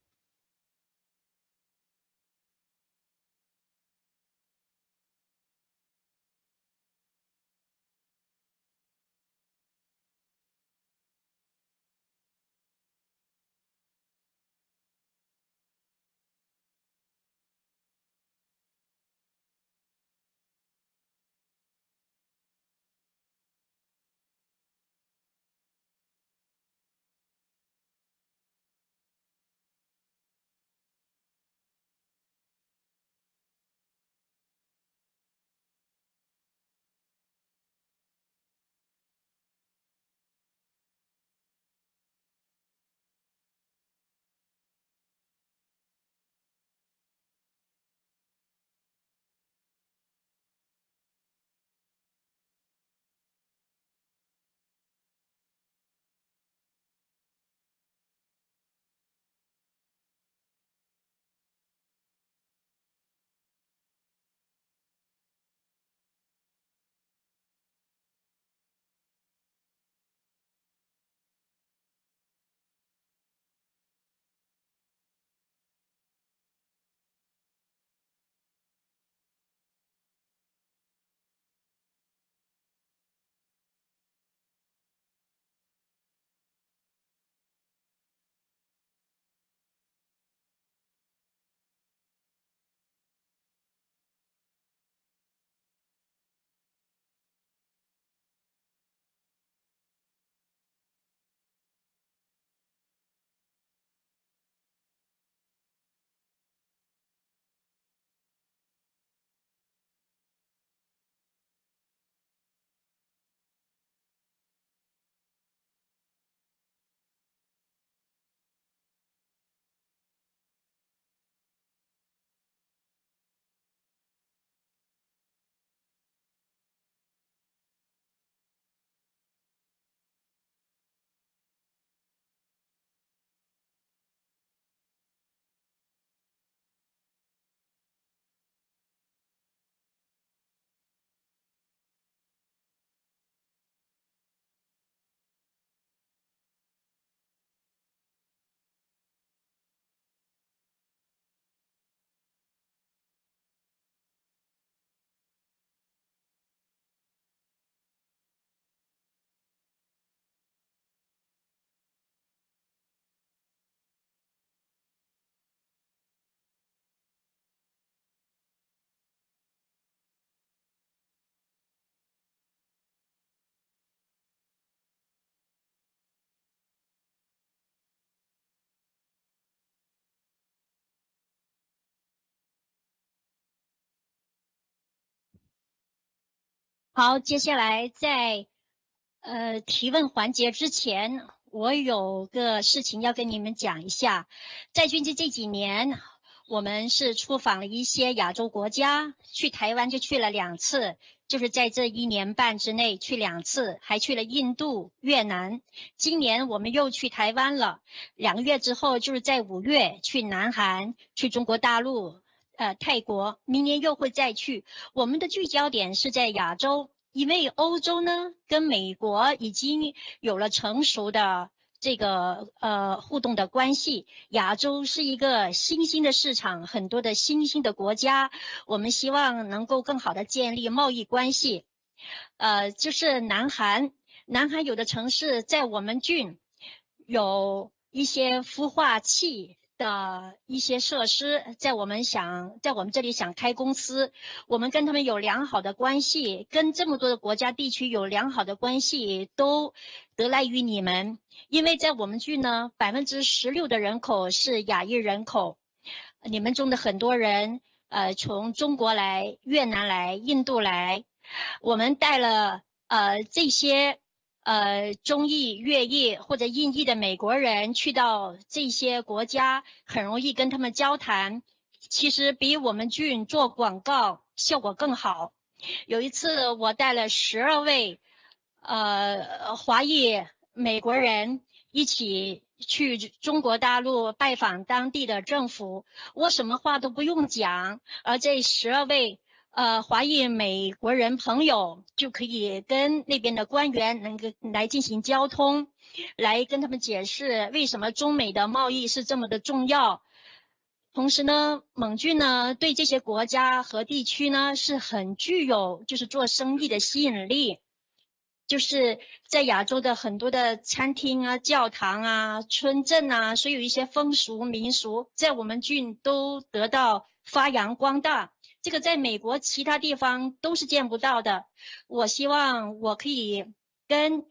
[SPEAKER 3] 好，接下来在提问环节之前，我有个事情要跟你们讲一下。在最近这几年，我们是出访了一些亚洲国家，去台湾就去了2次，就是在这1年半之内去2次，还去了印度、越南。今年我们又去台湾了，2个月之后就是在5月去南韩、去中国大陆。泰国，明年又会再去。我们的聚焦点是在亚洲，因为欧洲呢跟美国已经有了成熟的这个互动的关系，亚洲是一个新兴的市场，很多的新兴的国家，我们希望能够更好的建立贸易关系。就是南韩有的城市在我们郡有一些孵化器的一些设施，在我们这里想开公司，我们跟他们有良好的关系，跟这么多的国家地区有良好的关系，都得赖于你们。因为在我们郡呢，16%的人口是亚裔人口，你们中的很多人从中国来、越南来、印度来，我们带了这些中裔、越裔或者印裔的美国人去到这些国家，很容易跟他们交谈，其实比我们郡做广告效果更好。有一次我带了12位华裔美国人一起去中国大陆拜访当地的政府，我什么话都不用讲，而这12位华裔美国人朋友就可以跟那边的官员能够来进行交通，来跟他们解释为什么中美的贸易是这么的重要。同时呢，盟军呢对这些国家和地区呢是很具有就是做生意的吸引力。就是在亚洲的很多的餐厅啊、教堂啊、村镇啊，所有一些风俗民俗，在我们郡都得到发扬光大。这个在美国其他地方都是见不到的。我希望我可以跟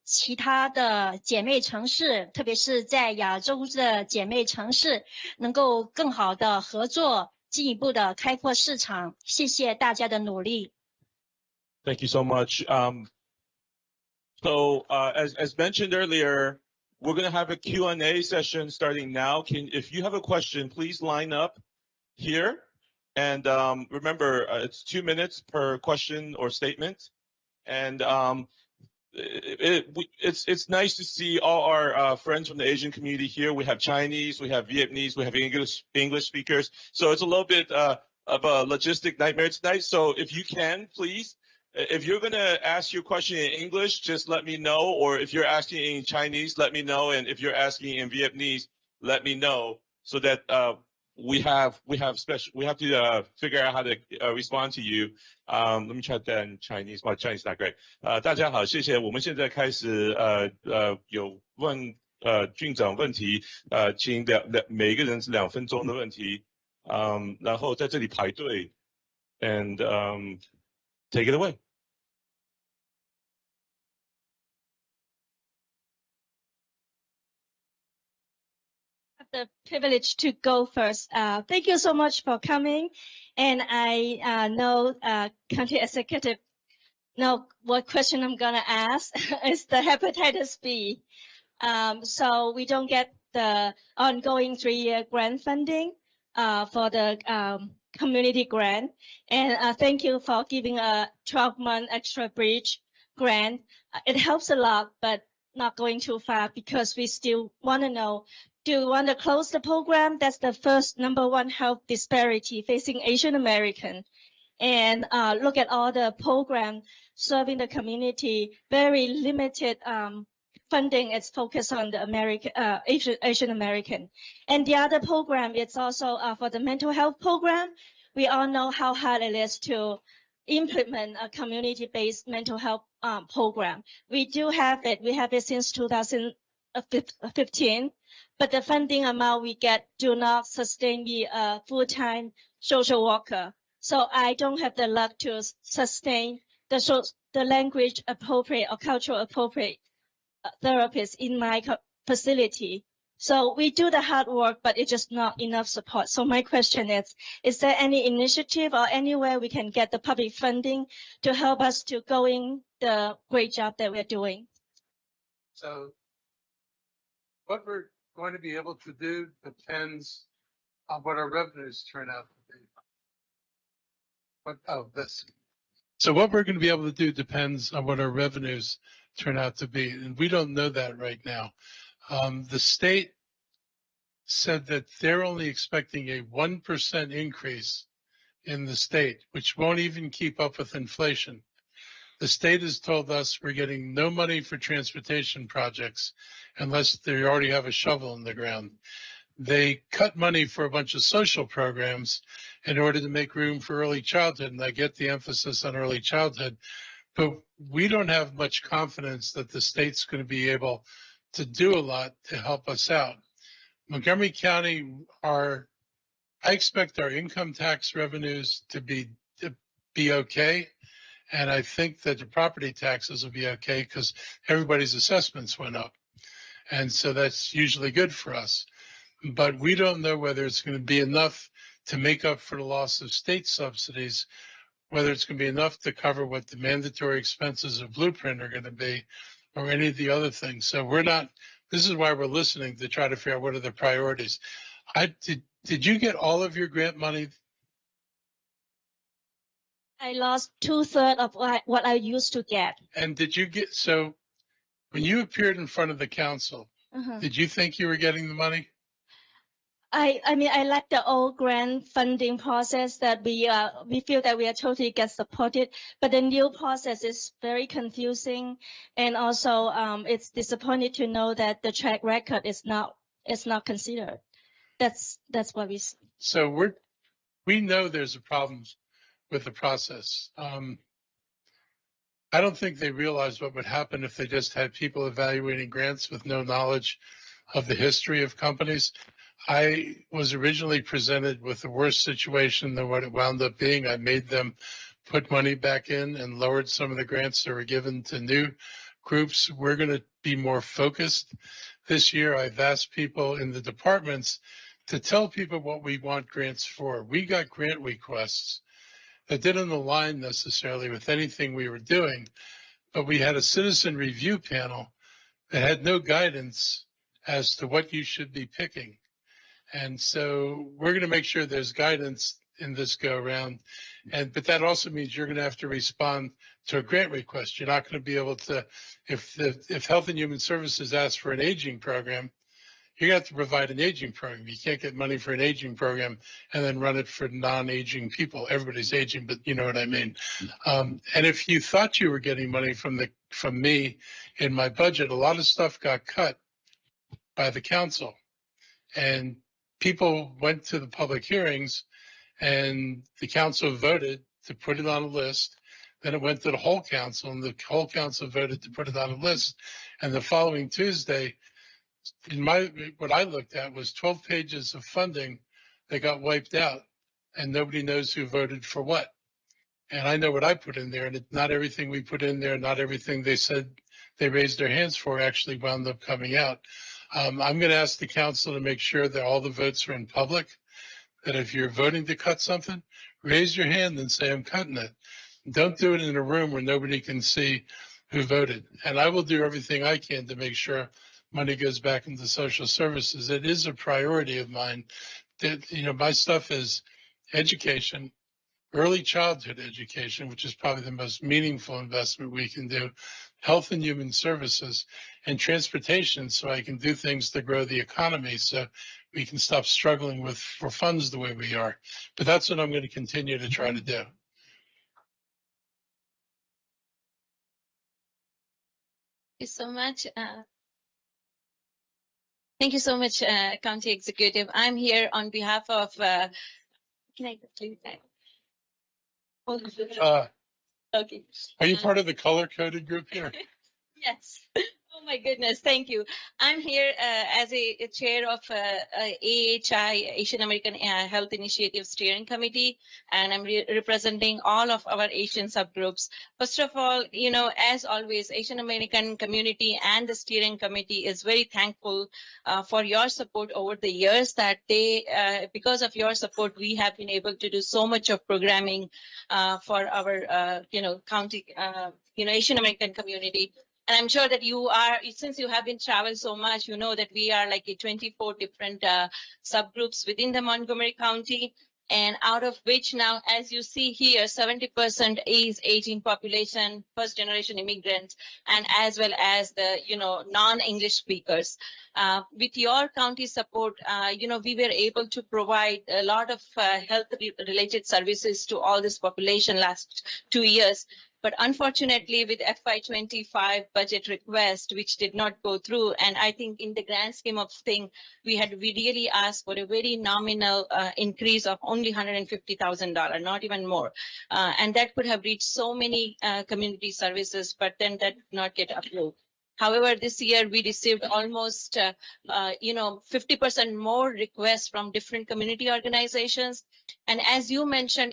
[SPEAKER 3] 其他的姐妹城市，特别是在亚洲的姐妹城市，能够更好的合作，进一步的开阔市场。谢谢大家的努力。
[SPEAKER 4] Thank you so much. As mentioned earlier, we're going to have a Q&A session starting now. If you have a question, please line up here. And remember, it's 2 minutes per question or statement. And it's nice to see all our friends from the Asian community here. We have Chinese, we have Vietnamese, we have English speakers. So it's a little bit of a logistic nightmare tonight. So if you can, please. If you're going to ask your question in English, just let me know. Or if you're asking in Chinese, let me know. And if you're asking in Vietnamese, let me know so that we have to figure out how to respond to you. Let me try that in Chinese. My Chinese is not great. 大家好，谢谢。我们现在开始有问郡长问题，请每一个人是2分钟的问题，然后在这里排队 and take it away.
[SPEAKER 5] The privilege to go first. Thank you so much for coming. And I know country executive know what question I'm gonna ask is the hepatitis B. So we don't get the ongoing 3-year grant funding for the community grant. And thank you for giving a 12-month extra bridge grant. It helps a lot, but not going too far because we still want to know, do you want to close the program? That's the first #1 health disparity facing Asian American. And look at all the program serving the community, very limited funding is focused on the Asian American. And the other program, it's also for the mental health program. We all know how hard it is to implement a community-based mental health program. We do have it. We have it since 2015, but the funding amount we get do not sustain me a full-time social worker. So I don't have the luck to sustain the language appropriate or cultural appropriate therapist in my facility. So we do the hard work, but it's just not enough support. So my question is there any initiative or anywhere we can get the public funding to help us to going the great job that we're doing?
[SPEAKER 6] So what we're going to be able to do depends on what our revenues turn out to be. So what we're going to be able to do depends on what our revenues turn out to be. And we don't know that right now. The state said that they're only expecting a 1% increase in the state, which won't even keep up with inflation. The state has told us we're getting no money for transportation projects unless they already have a shovel in the ground. They cut money for a bunch of social programs in order to make room for early childhood, and I get the emphasis on early childhood, but we don't have much confidence that the state's going to be able to do a lot to help us out. Montgomery County, I expect our income tax revenues to be okay, and I think that the property taxes will be okay because everybody's assessments went up, and so that's usually good for us. But we don't know whether it's going to be enough to make up for the loss of state subsidies, whether it's going to be enough to cover what the mandatory expenses of Blueprint are going to be, or any of the other things. So this is why we're listening to try to figure out what are the priorities. Did you get all of your grant money?
[SPEAKER 5] I lost 2/3 of what I used to get.
[SPEAKER 6] And so when you appeared in front of the council, did you think you were getting the money?
[SPEAKER 5] I mean, I like the old grant funding process that we feel that we are totally get supported, but the new process is very confusing, and also it's disappointing to know that the track record is not considered. That's what we see.
[SPEAKER 6] So we know there's a problem with the process. I don't think they realized what would happen if they just had people evaluating grants with no knowledge of the history of companies. I was originally presented with the worst situation than what it wound up being. I made them put money back in and lowered some of the grants that were given to new groups. We're going to be more focused this year. I've asked people in the departments to tell people what we want grants for. We got grant requests that didn't align necessarily with anything we were doing, but we had a citizen review panel that had no guidance as to what you should be picking. And so we're going to make sure there's guidance in this go around. But that also means you're going to have to respond to a grant request. You're not going to be able to, if Health and Human Services asks for an aging program, you're going to have to provide an aging program. You can't get money for an aging program and then run it for non-aging people. Everybody's aging, but you know what I mean. And if you thought you were getting money from me in my budget, a lot of stuff got cut by the council. And people went to the public hearings and the council voted to put it on a list. Then it went to the whole council and the whole council voted to put it on a list. And the following Tuesday, what I looked at was 12 pages of funding that got wiped out and nobody knows who voted for what. And I know what I put in there, and not everything we put in there, not everything they said they raised their hands for actually wound up coming out. I'm going to ask the council to make sure that all the votes are in public, that if you're voting to cut something, raise your hand and say, I'm cutting it. Don't do it in a room where nobody can see who voted. And I will do everything I can to make sure money goes back into social services. It is a priority of mine. That, my stuff is education, early childhood education, which is probably the most meaningful investment we can do, health and human services, and transportation, so I can do things to grow the economy so we can stop struggling for funds the way we are. But that's what I'm going to continue to try to do.
[SPEAKER 7] Thank you so much. Thank you so much, County Executive. I'm here on behalf of, can I please? Okay.
[SPEAKER 6] Are you part of the color-coded group here?
[SPEAKER 7] Yes. Oh my goodness, thank you. I'm here as a chair of AHI, Asian American Health Initiative Steering Committee, and I'm representing all of our Asian subgroups. First of all, as always, Asian American community and the steering committee is very thankful for your support over the years that because of your support, we have been able to do so much of programming for our, county, Asian American community. And I'm sure that since you have been traveled so much, you know that we are like 24 different subgroups within the Montgomery County. And out of which now, as you see here, 70% is aging population, first generation immigrants, and as well as the, non-English speakers. With your county support, we were able to provide a lot of health related services to all this population last 2 years. But unfortunately, with FY25 budget request, which did not go through, and I think in the grand scheme of things, we really asked for a very nominal increase of only $150,000, not even more. And that could have reached so many community services, but then that did not get approved. However, this year we received almost, 50% more requests from different community organizations. And as you mentioned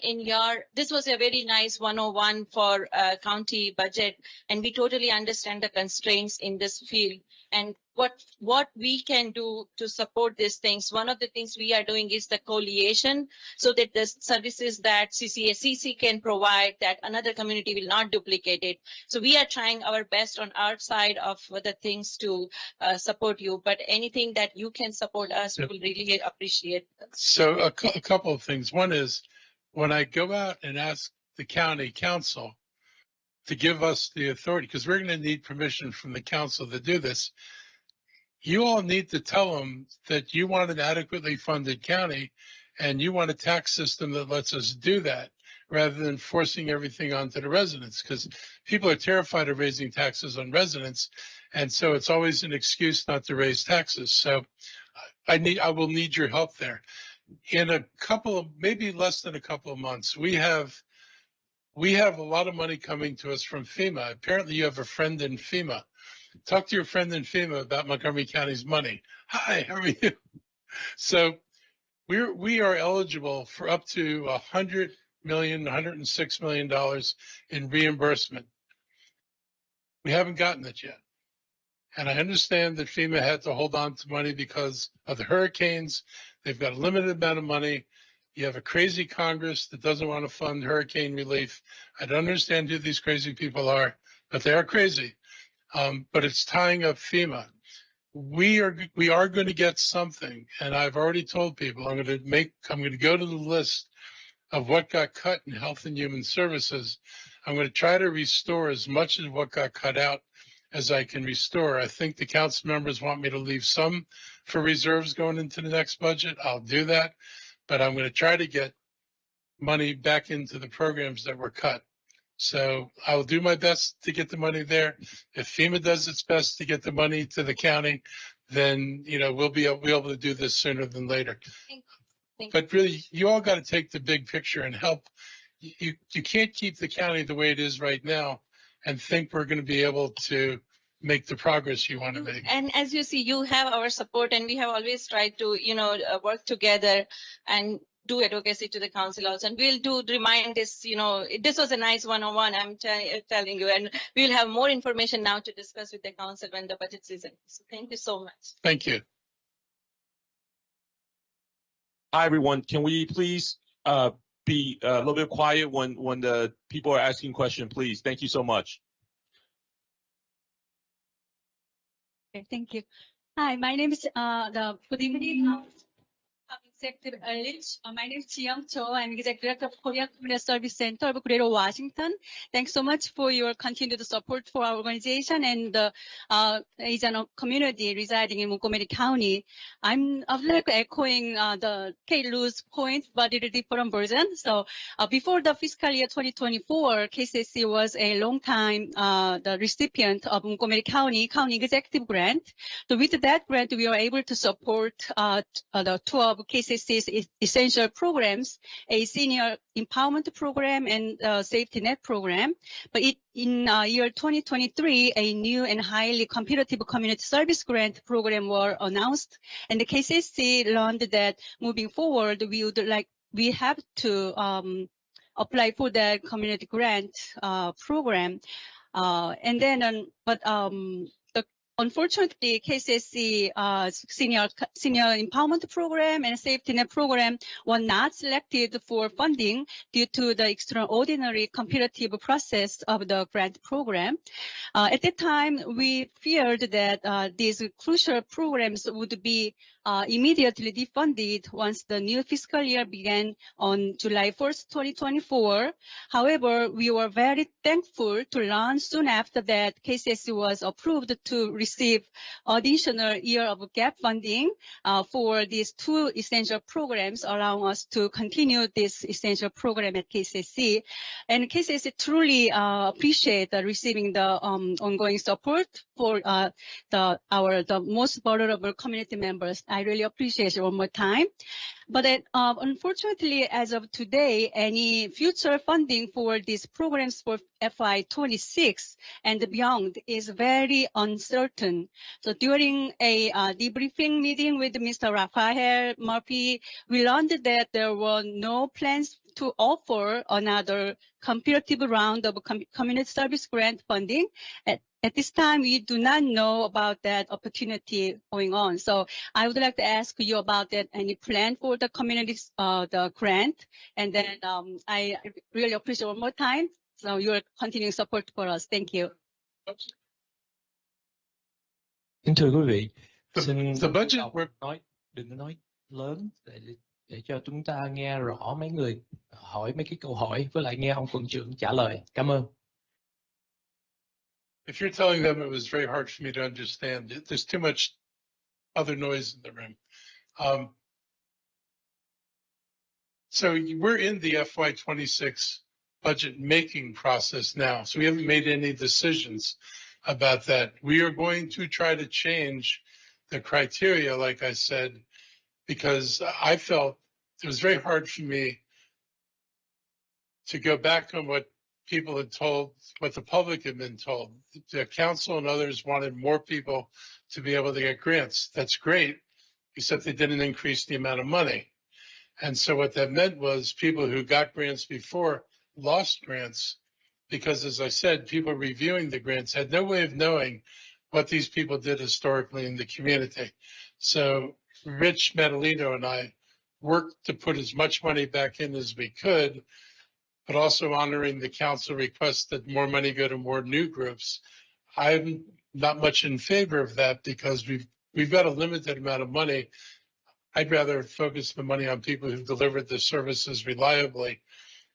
[SPEAKER 7] this was a very nice 101 for county budget, and we totally understand the constraints in this field and what we can do to support these things. One of the things we are doing is the coalition, so that the services that CCACC can provide, that another community will not duplicate it. So we are trying our best on our side of the things to support you, but anything that you can support us, we will really appreciate.
[SPEAKER 6] So a couple of things. One is when I go out and ask the county council to give us the authority, because we're going to need permission from the council to do this. You all need to tell them that you want an adequately funded county and you want a tax system that lets us do that rather than forcing everything onto the residents, because people are terrified of raising taxes on residents. And so it's always an excuse not to raise taxes. So I will need your help there. In a couple of, maybe less than a couple of months, we have a lot of money coming to us from FEMA. Apparently you have a friend in FEMA. Talk to your friend in FEMA about Montgomery County's money. Hi, how are you? So we are eligible for up to $106 million in reimbursement. We haven't gotten it yet. And I understand that FEMA had to hold on to money because of the hurricanes. They've got a limited amount of money. You have a crazy Congress that doesn't want to fund hurricane relief. I don't understand who these crazy people are, but they are crazy. But it's tying up FEMA. We are going to get something, and I've already told people I'm going to go to the list of what got cut in Health and Human Services. I'm going to try to restore as much of what got cut out as I can restore. I think the council members want me to leave some for reserves going into the next budget. I'll do that, but I'm going to try to get money back into the programs that were cut. So I will do my best to get the money there. If FEMA does its best to get the money to the county, then we'll be able to do this sooner than later.
[SPEAKER 7] Thank you.
[SPEAKER 6] But really, you all got to take the big picture and help. You can't keep the county the way it is right now and think we're going to be able to make the progress you want to make.
[SPEAKER 7] And as you see, you have our support, and we have always tried to, work together and do advocacy to the council also. And we'll remind this, this was a nice one-on-one, I'm telling you, and we'll have more information now to discuss with the council when the budget season is. So thank you so much.
[SPEAKER 6] Thank you.
[SPEAKER 4] Hi, everyone. Can we please be a little bit quiet when the people are asking questions, please? Thank you so much.
[SPEAKER 8] Okay, thank you. Hi, my name is good evening. Executive Earlich. My name is Jiyoung Cho. I'm Executive Director of Korea Community Service Center of Greater Washington. Thanks so much for your continued support for our organization and the Asian community residing in Montgomery County. I would like echoing the Kate Lu's point, but in a different version. So before the fiscal year 2024, KCSC was a long time the recipient of Montgomery County Executive Grant. So with that grant, we were able to support the two of KCSC's essential programs, a senior empowerment program and a safety net program. But in year 2023, a new and highly competitive community service grant program were announced, and the KCSC learned that moving forward, we have to apply for that community grant program, and then unfortunately, KCSC senior empowerment program and safety net program were not selected for funding due to the extraordinary competitive process of the grant program. At that time, we feared that these crucial programs would be immediately defunded once the new fiscal year began on July 1st, 2024. However, we were very thankful to learn soon after that KCSC was approved to receive additional year of gap funding for these two essential programs, allowing us to continue this essential program at KCSC. And KCSC truly appreciate receiving the ongoing support for the most vulnerable community members. I really appreciate it one more time. But unfortunately, as of today, any future funding for these programs for FY26 and beyond is very uncertain. So during a debriefing meeting with Mr. Raphael Murphy, we learned that there were no plans to offer another competitive round of community service grant funding. At this time, we do not know about that opportunity going on. So I would like to ask you about that, any plan for the community, the grant. And then I really appreciate one more time. So your continuing support for us. Thank you.
[SPEAKER 9] Kính thưa quý vị,
[SPEAKER 6] The budget
[SPEAKER 9] đừng có nói lớn để cho chúng ta nghe rõ mấy người hỏi mấy cái câu hỏi, với lại nghe ông quận trưởng trả lời. Cảm ơn.
[SPEAKER 6] If you're telling them it was very hard for me to understand, there's too much other noise in the room. So we're in the FY26 budget making process now. So we haven't made any decisions about that. We are going to try to change the criteria, like I said, because I felt it was very hard for me to go back on what people had told, what the public had been told. The council and others wanted more people to be able to get grants. That's great, except they didn't increase the amount of money. And so what that meant was people who got grants before lost grants because, as I said, people reviewing the grants had no way of knowing what these people did historically in the community. So Rich Metalino and I worked to put as much money back in as we could, but also honoring the council request that more money go to more new groups. I'm not much in favor of that because we've got a limited amount of money. I'd rather focus the money on people who've delivered the services reliably.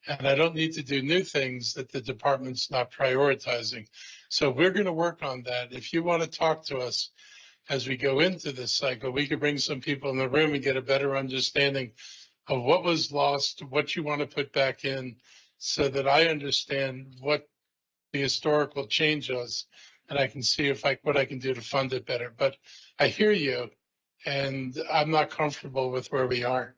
[SPEAKER 6] And I don't need to do new things that the department's not prioritizing. So we're going to work on that. If you want to talk to us as we go into this cycle, we could bring some people in the room and get a better understanding of what was lost, what you want to put back in, so that I understand what the historical change was, and I can see what I can do to fund it better. But I hear you, and I'm not comfortable with where we are.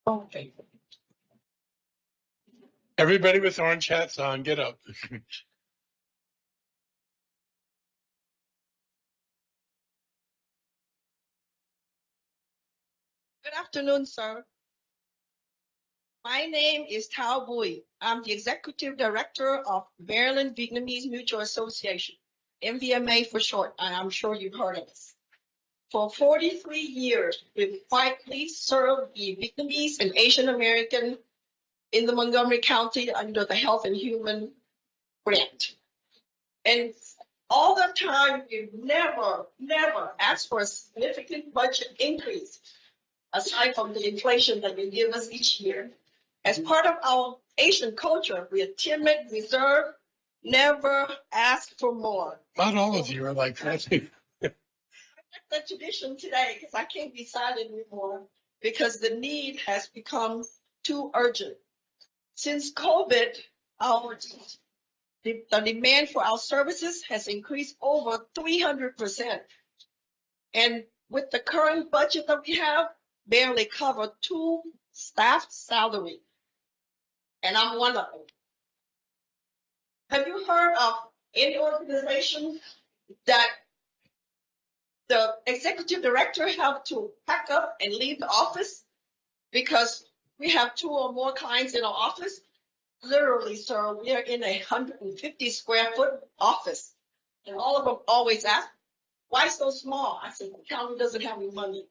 [SPEAKER 10] Okay.
[SPEAKER 6] Everybody with orange hats on, get up.
[SPEAKER 10] Good afternoon, sir. My name is Thao Bui. I'm the Executive Director of Maryland Vietnamese Mutual Association, MVMA for short, and I'm sure you've heard of us. For 43 years, we've quietly served the Vietnamese and Asian American in the Montgomery County under the Health and Human Grant. And all the time, we've never asked for a significant budget increase, aside from the inflation that they give us each year. As part of our Asian culture, we are timid, reserved, never ask for more.
[SPEAKER 6] Not all of you are like that.
[SPEAKER 10] The tradition today, because I can't be silent anymore, because the need has become too urgent. Since COVID, the demand for our services has increased over 300%. And with the current budget that we have, barely cover 2 staff salary. And I'm one of them. Have you heard of any organization that the executive director have to pack up and leave the office because we have 2 or more clients in our office? Literally, sir, we are in a 150 square foot office. And all of them always ask, why so small? I said, the county doesn't have any money.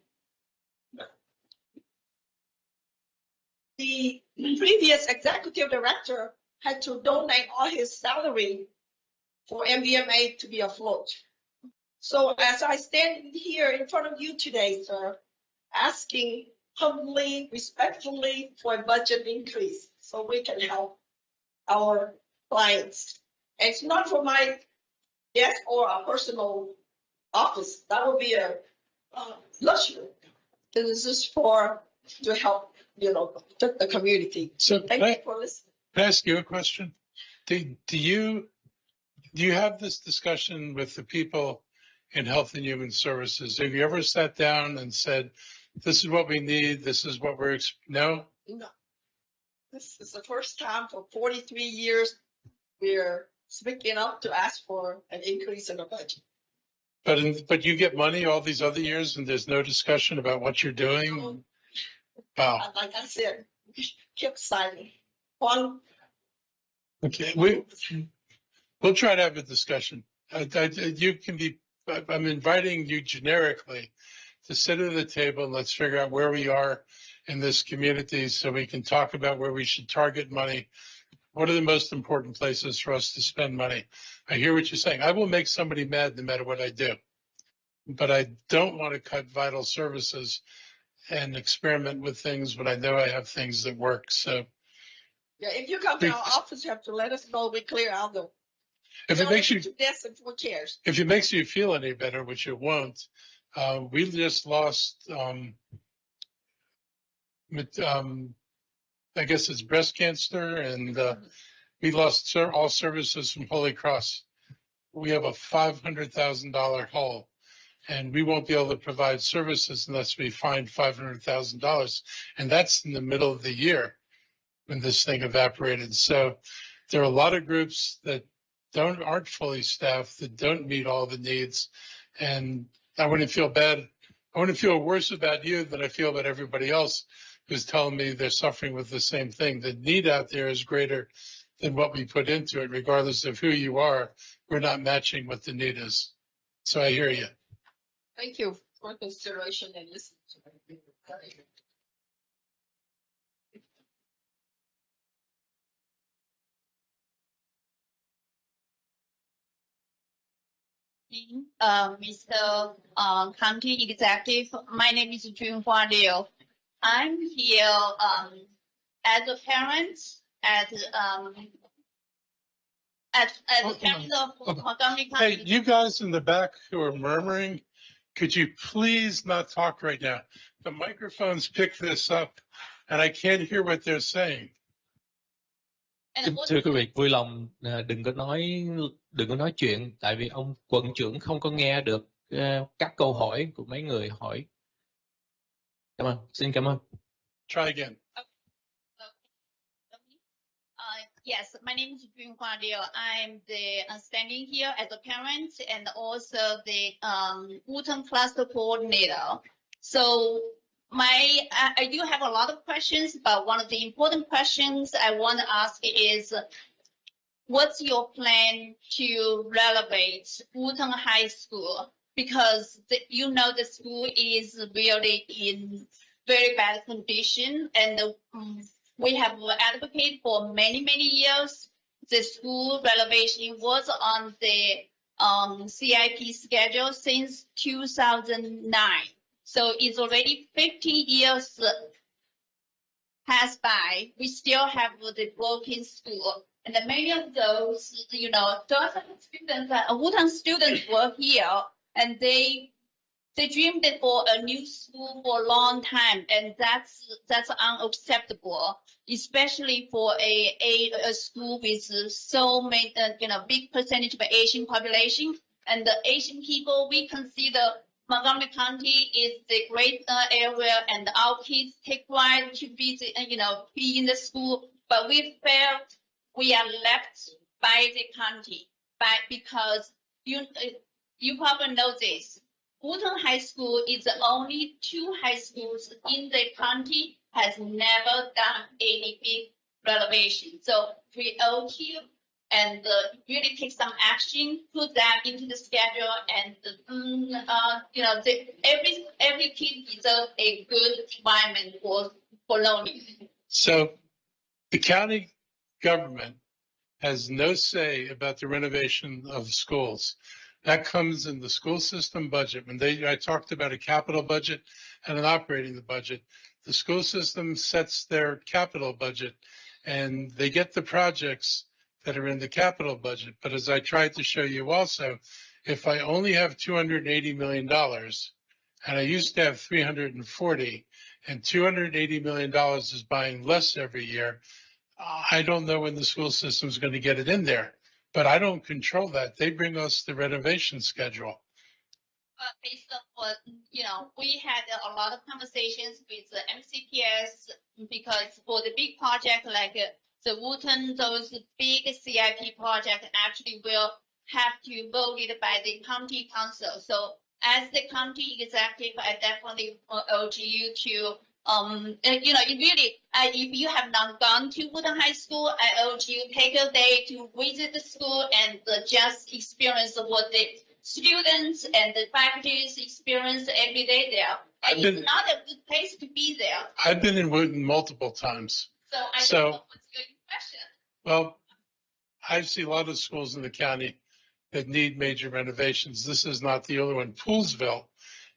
[SPEAKER 10] The previous executive director had to donate all his salary for MVMA to be afloat. So as I stand here in front of you today, sir, asking humbly, respectfully for a budget increase so we can help our clients. And it's not for my desk or a personal office. That would be a luxury. This is to help, the community.
[SPEAKER 6] So
[SPEAKER 10] Thank you for listening.
[SPEAKER 6] Can I ask you a question? Do you have this discussion with the people in Health and Human Services? Have you ever sat down and said, this is what we need, this is what we're, no?
[SPEAKER 10] No. This is the first time for 43 years we're speaking up to ask for an increase in the budget.
[SPEAKER 6] But you get money all these other years and there's no discussion about what you're doing? Wow.
[SPEAKER 10] Like I said, we kept silent.
[SPEAKER 6] Okay, we'll try to have a discussion. I'm inviting you generically to sit at the table and let's figure out where we are in this community so we can talk about where we should target money. What are the most important places for us to spend money? I hear what you're saying. I will make somebody mad no matter what I do, but I don't want to cut vital services. and experiment with things, but I know I have things that work. So
[SPEAKER 10] Yeah, if you come to our office, you have to let us know. We clear out the.
[SPEAKER 6] if it makes you,
[SPEAKER 10] 2 desks and 4 chairs.
[SPEAKER 6] if it makes you feel any better, which it won't, we just lost, I guess it's breast cancer, and we lost all services from Holy Cross. We have a $500,000 hole, and we won't be able to provide services unless we find $500,000. And that's in the middle of the year when this thing evaporated. So there are a lot of groups that aren't fully staffed, that don't meet all the needs. And I wouldn't feel bad. I wouldn't feel worse about you than I feel about everybody else who's telling me they're suffering with the same thing. The need out there is greater than what we put into it, regardless of who you are. We're not matching what the need is. So I hear you.
[SPEAKER 10] Thank you for consideration and listening to me.
[SPEAKER 11] Mr. County Executive, my name is Junhua Liu. I'm here as a parent, as a parent of Montgomery County.
[SPEAKER 6] Hey, you guys in the back who are murmuring, could you please not talk right now? The microphones pick this up, and I can't hear what they're saying.
[SPEAKER 11] And
[SPEAKER 9] Thưa quý vị, vui lòng đừng có nói chuyện, tại vì ông quận trưởng không có nghe được các câu hỏi của mấy người hỏi. Cảm ơn, xin cảm ơn.
[SPEAKER 6] Try again.
[SPEAKER 11] Yes, my name is Junhua Liu. I'm standing here as a parent and also the Wooten Cluster Coordinator. So I do have a lot of questions, but one of the important questions I want to ask is, what's your plan to renovate Wooten High School? Because you know the school is really in very bad condition, and we have advocated for many years. The school renovation was on the CIP schedule since 2009. So it's already 50 years passed by. We still have the broken school. And many of those, students, Wooten students were here, and they dreamed for a new school for a long time, and that's unacceptable, especially for a school with so many, big percentage of Asian population. And the Asian people, we consider Montgomery County is the great area, and our kids take pride to be in the school. But we felt we are left by the county, because you probably know this. Wooten High School is the only 2 high schools in the county has never done any big renovation. So we owe you and really take some action, put that into the schedule, and every kid deserves a good environment for learning.
[SPEAKER 6] So the county government has no say about the renovation of schools. That comes in the school system budget. When I talked about a capital budget and an operating budget. The school system sets their capital budget, and they get the projects that are in the capital budget. But as I tried to show you also, if I only have $280 million, and I used to have 340, and $280 million is buying less every year, I don't know when the school system is going to get it in there. But I don't control that. They bring us the renovation schedule.
[SPEAKER 11] Based on what, we had a lot of conversations with the MCPS, because for the big project like the Wooten, those big CIP projects actually will have to vote it by the county council. So as the county executive, I definitely urge you to, if you have not gone to Wooten High School, I urge you take a day to visit the school and just experience what the students and the faculties experience every day there. And it's not a good place to be there.
[SPEAKER 6] I've been in Wooten multiple times.
[SPEAKER 11] So I don't know what's your impression.
[SPEAKER 6] Well, I see a lot of schools in the county that need major renovations. This is not the only one. Poolsville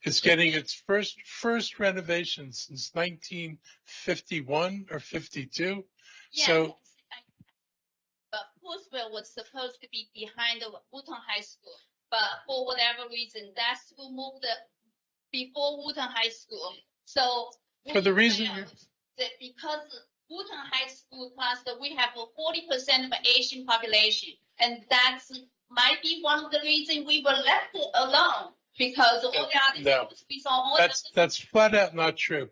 [SPEAKER 6] It's getting its first renovation since 1951 or 52.
[SPEAKER 11] Yes,
[SPEAKER 6] So
[SPEAKER 11] but Woodsville was supposed to be behind the Wooten High School, but for whatever reason, that school moved before Wooten High School. So
[SPEAKER 6] For the
[SPEAKER 11] we
[SPEAKER 6] reason
[SPEAKER 11] felt
[SPEAKER 6] you-
[SPEAKER 11] that because Wooten High School cluster, we have a 40% of Asian population, and that's might be one of the reasons we were left alone, because all the other
[SPEAKER 6] No.
[SPEAKER 11] schools, we saw all the
[SPEAKER 6] that's flat out not true.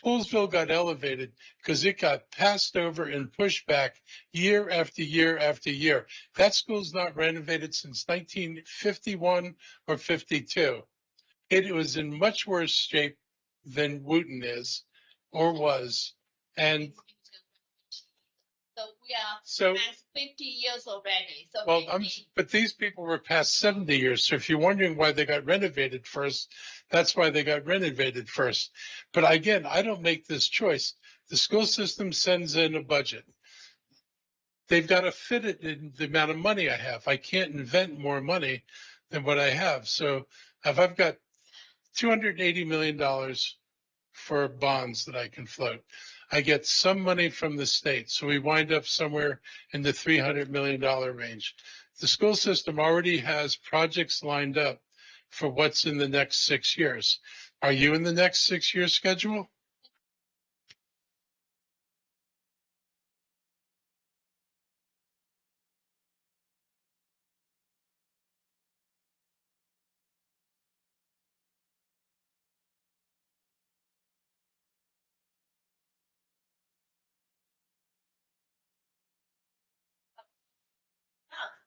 [SPEAKER 6] Poolsville got elevated because it got passed over and pushed back year after year after year. That school's not renovated since 1951 or 52. It was in much worse shape than Wooten is or was. And
[SPEAKER 11] So we are
[SPEAKER 6] so,
[SPEAKER 11] past 50 years already. So
[SPEAKER 6] well,
[SPEAKER 11] maybe-
[SPEAKER 6] but these people were past 70 years. So if you're wondering why they got renovated first, that's why they got renovated first. But again, I don't make this choice. The school system sends in a budget. They've got to fit it in the amount of money I have. I can't invent more money than what I have. So if I've got $280 million for bonds that I can float, I get some money from the state. So we wind up somewhere in the $300 million range. The school system already has projects lined up for what's in the next 6 years. Are you in the next 6 year schedule?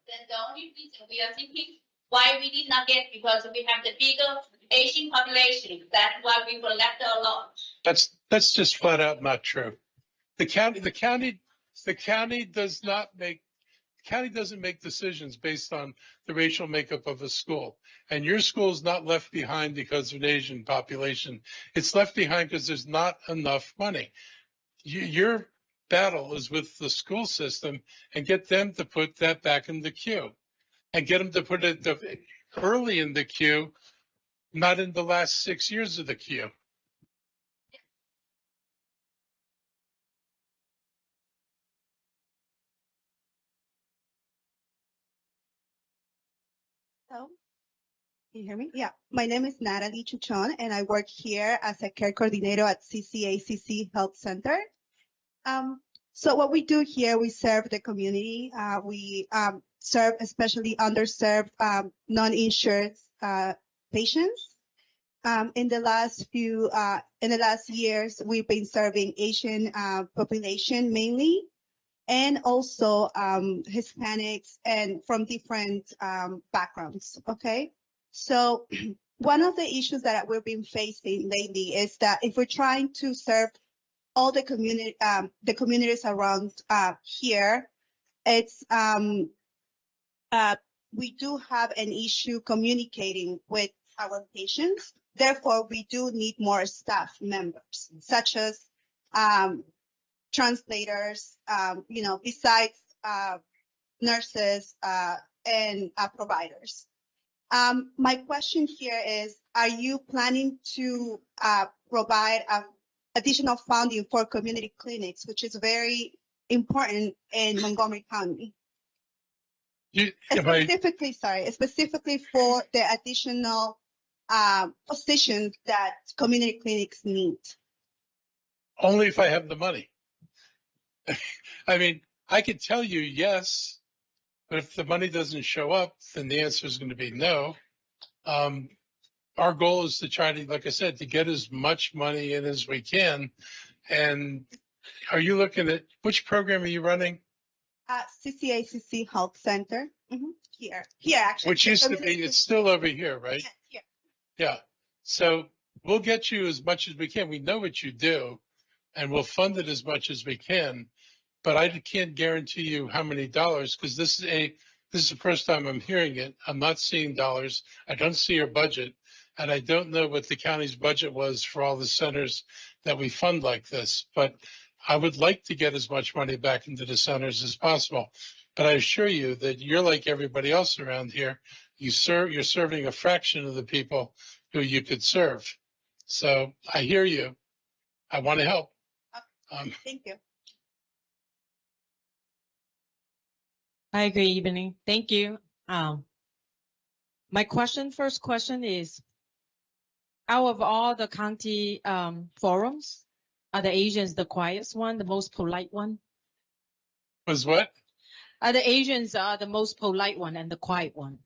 [SPEAKER 11] Then the only reason we are thinking why we did not get, because we have the bigger Asian population. That's why we were left alone.
[SPEAKER 6] That's just flat out not true. The county doesn't make decisions based on the racial makeup of a school. And your school is not left behind because of an Asian population. It's left behind because there's not enough money. Your battle is with the school system and get them to put that back in the queue and get them to put it early in the queue, not in the last 6 years of the queue.
[SPEAKER 12] Hello, can you hear me? Yeah, my name is Natalie Chuchon, and I work here as a care coordinator at CCACC Health Center. So what we do here, we serve the community. We serve especially underserved, non-insured patients. In the last years, we've been serving Asian population mainly, and also Hispanics and from different backgrounds. Okay, so one of the issues that we've been facing lately is that if we're trying to serve all the communities around here, it's we do have an issue communicating with our patients. Therefore, we do need more staff members, such as translators, besides nurses and providers. My question here is, are you planning to provide additional funding for community clinics, which is very important in Montgomery County? Specifically for the additional positions that community clinics need.
[SPEAKER 6] Only if I have the money. I mean, I could tell you yes, but if the money doesn't show up, then the answer is going to be no. Our goal is to try to, like I said, to get as much money in as we can. And are you looking at, which program are you running?
[SPEAKER 12] CCACC Health Center. Here actually.
[SPEAKER 6] Which used to be, it's still over here, right?
[SPEAKER 12] Yeah.
[SPEAKER 6] Yeah. So we'll get you as much as we can. We know what you do, and we'll fund it as much as we can. But I can't guarantee you how many dollars, because this is the first time I'm hearing it. I'm not seeing dollars. I don't see your budget, and I don't know what the county's budget was for all the centers that we fund like this. But I would like to get as much money back into the centers as possible. But I assure you that you're like everybody else around here. You're serving a fraction of the people who you could serve. So I hear you. I want to help.
[SPEAKER 12] Thank you.
[SPEAKER 13] Hi, good evening. Thank you. My first question is, out of all the county forums, are the Asians the quietest one, the most polite one?
[SPEAKER 6] Was what?
[SPEAKER 13] Are the Asians the most polite one and the quiet one?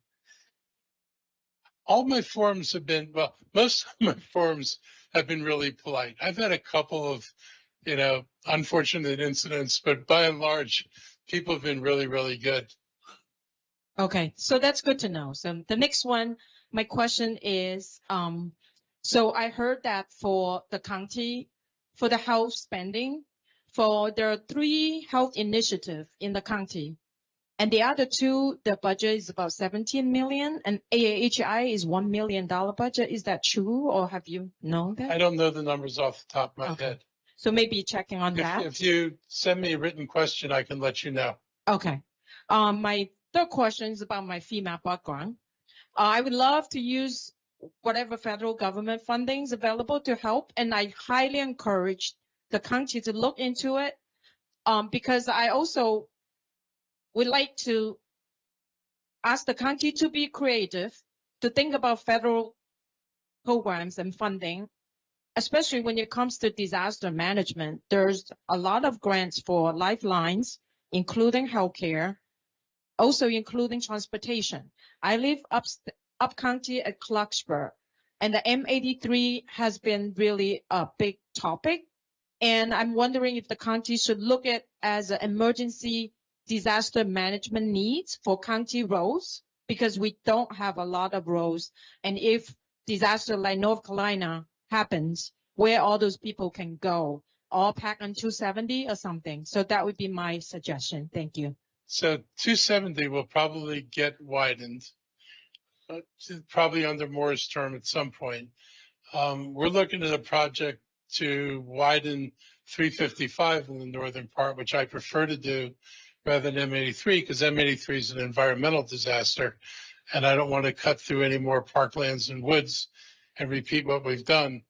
[SPEAKER 6] All my forums have been, well, most of my forums have been really polite. I've had a couple of, unfortunate incidents, but by and large, people have been really, really good.
[SPEAKER 13] Okay, so that's good to know. So the next one, my question is, so I heard that for the county, for the health spending, there are 3 health initiatives in the county. And the other 2, the budget is about 17 million and AAHI is $1 million budget. Is that true or have you known that?
[SPEAKER 6] I don't know the numbers off the top of my
[SPEAKER 13] Okay.
[SPEAKER 6] head.
[SPEAKER 13] So maybe checking on that.
[SPEAKER 6] If you send me a written question, I can let you know.
[SPEAKER 13] Okay. My third question is about my female background. I would love to use whatever federal government funding is available to help. And I highly encourage the county to look into it because I also would like to ask the county to be creative, to think about federal programs and funding, especially when it comes to disaster management. There's a lot of grants for lifelines, including healthcare, also including transportation. I live up county at Clarksburg, and the M83 has been really a big topic. And I'm wondering if the county should look at as an emergency disaster management needs for county roads, because we don't have a lot of roads. And if disaster like North Carolina happens, where all those people can go, all packed on 270 or something. So that would be my suggestion. Thank you.
[SPEAKER 6] So 270 will probably get widened, probably under Moore's term at some point. We're looking at a project to widen 355 in the northern part, which I prefer to do rather than M83, because M83 is an environmental disaster, and I don't want to cut through any more parklands and woods and repeat what we've done.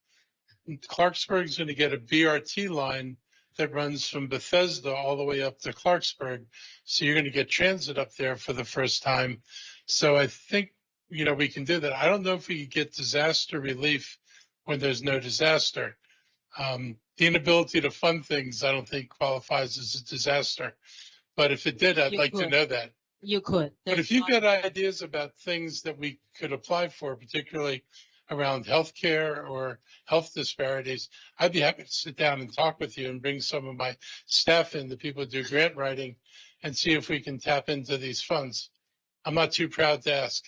[SPEAKER 6] Clarksburg is going to get a BRT line that runs from Bethesda all the way up to Clarksburg. So you're going to get transit up there for the first time. So I think, we can do that. I don't know if we could get disaster relief when there's no disaster. The inability to fund things, I don't think qualifies as a disaster. But if it did, I'd like to know that.
[SPEAKER 13] You could.
[SPEAKER 6] But if you've got ideas about things that we could apply for, particularly around healthcare or health disparities, I'd be happy to sit down and talk with you and bring some of my staff in, the people who do grant writing, and see if we can tap into these funds. I'm not too proud to ask.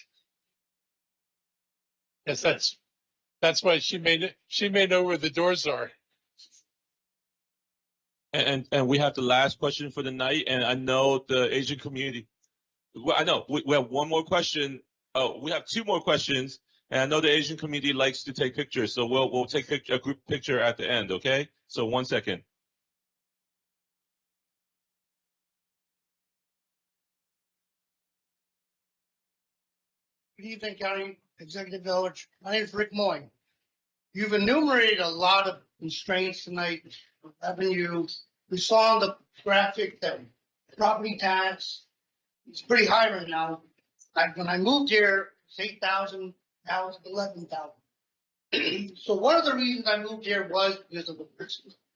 [SPEAKER 6] Yes, that's why she may know where the doors are.
[SPEAKER 4] And we have the last question for the night, and I know the Asian community. Well, I know we have one more question. Oh, we have 2 more questions, and I know the Asian community likes to take pictures, so we'll take a group picture at the end. Okay, so 1 second.
[SPEAKER 14] Good evening, County Executive Village. My name is Rick Moyne. You've enumerated a lot of constraints tonight, revenue. We saw on the graphic that property tax is pretty high right now. When I moved here, it's 8,000, now it's 11,000. So one of the reasons I moved here was because of the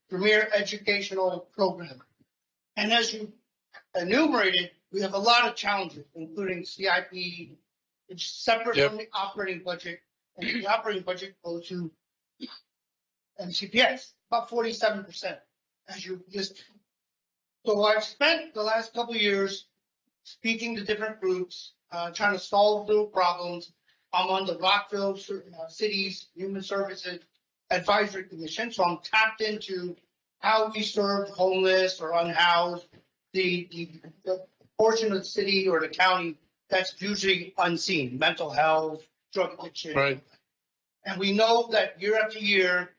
[SPEAKER 14] premier educational program. And as you enumerated, we have a lot of challenges, including CIP, it's separate from the operating budget, and the operating budget goes to MCPS, about 47%, as you listed. So I've spent the last couple of years speaking to different groups, trying to solve little problems. I'm on the Rockville City's Human Services Advisory Commission, so I'm tapped into how we serve homeless or unhoused, the portion of the city or the county that's usually unseen, mental health, drug addiction.
[SPEAKER 6] Right.
[SPEAKER 14] And we know that year after year,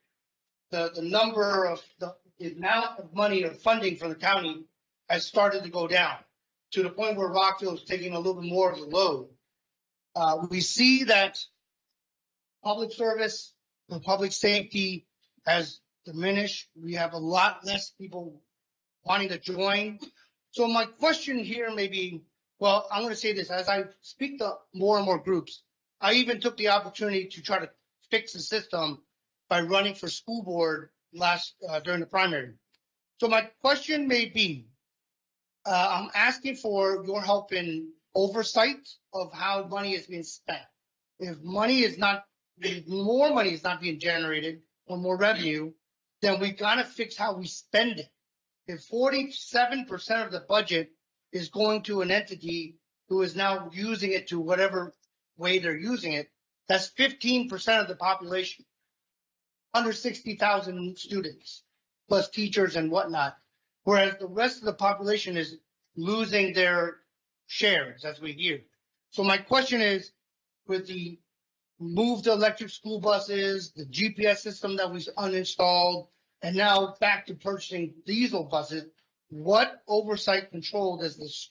[SPEAKER 14] the number of the amount of money or funding for the county has started to go down to the point where Rockville is taking a little bit more of the load. We see that public service, the public safety has diminished. We have a lot less people wanting to join. So my question here may be, well, I'm going to say this, as I speak to more and more groups, I even took the opportunity to try to fix the system by running for school board during the primary. So my question may be, I'm asking for your help in oversight of how money is being spent. If more money is not being generated or more revenue, then we got to fix how we spend it. If 47% of the budget is going to an entity who is now using it to whatever way they're using it, that's 15% of the population, under 60,000 students, plus teachers and whatnot. Whereas the rest of the population is losing their shares, as we hear. So my question is, with the move to electric school buses, the GPS system that was uninstalled, and now back to purchasing diesel buses, what oversight control does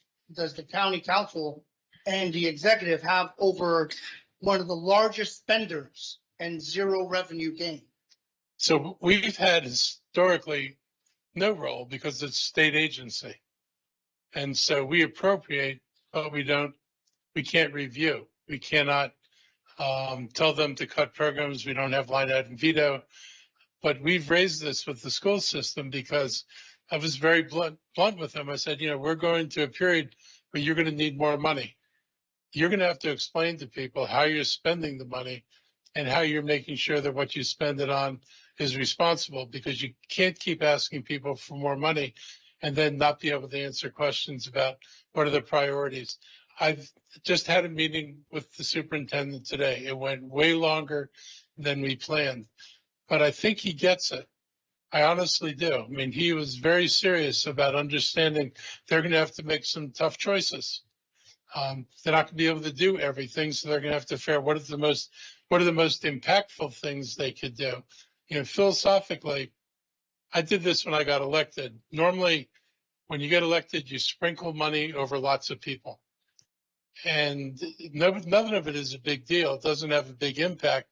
[SPEAKER 14] the county council and the executive have over one of the largest spenders and zero revenue gain?
[SPEAKER 6] So we've had historically no role because it's state agency. And so we appropriate, but we can't review. We cannot tell them to cut programs. We don't have line item veto. But we've raised this with the school system because I was very blunt with them. I said, we're going to a period where you're going to need more money. You're going to have to explain to people how you're spending the money and how you're making sure that what you spend it on is responsible, because you can't keep asking people for more money and then not be able to answer questions about what are the priorities. I've just had a meeting with the superintendent today. It went way longer than we planned, but I think he gets it. I honestly do. I mean, he was very serious about understanding they're going to have to make some tough choices. They're not going to be able to do everything, so they're going to have to figure out what are the most impactful things they could do. Philosophically, I did this when I got elected. Normally, when you get elected, you sprinkle money over lots of people. And none of it is a big deal. It doesn't have a big impact,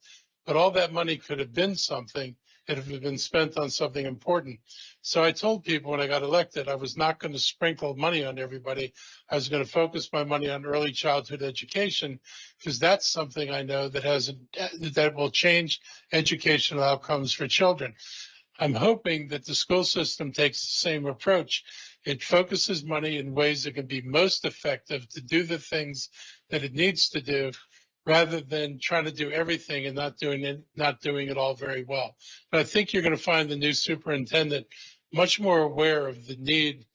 [SPEAKER 6] but all that money could have been something if it had been spent on something important. So I told people when I got elected, I was not going to sprinkle money on everybody. I was going to focus my money on early childhood education, because that's something I know that will change educational outcomes for children. I'm hoping that the school system takes the same approach. It focuses money in ways that can be most effective to do the things that it needs to do, rather than trying to do everything and not doing it all very well. But I think you're going to find the new superintendent much more aware of the need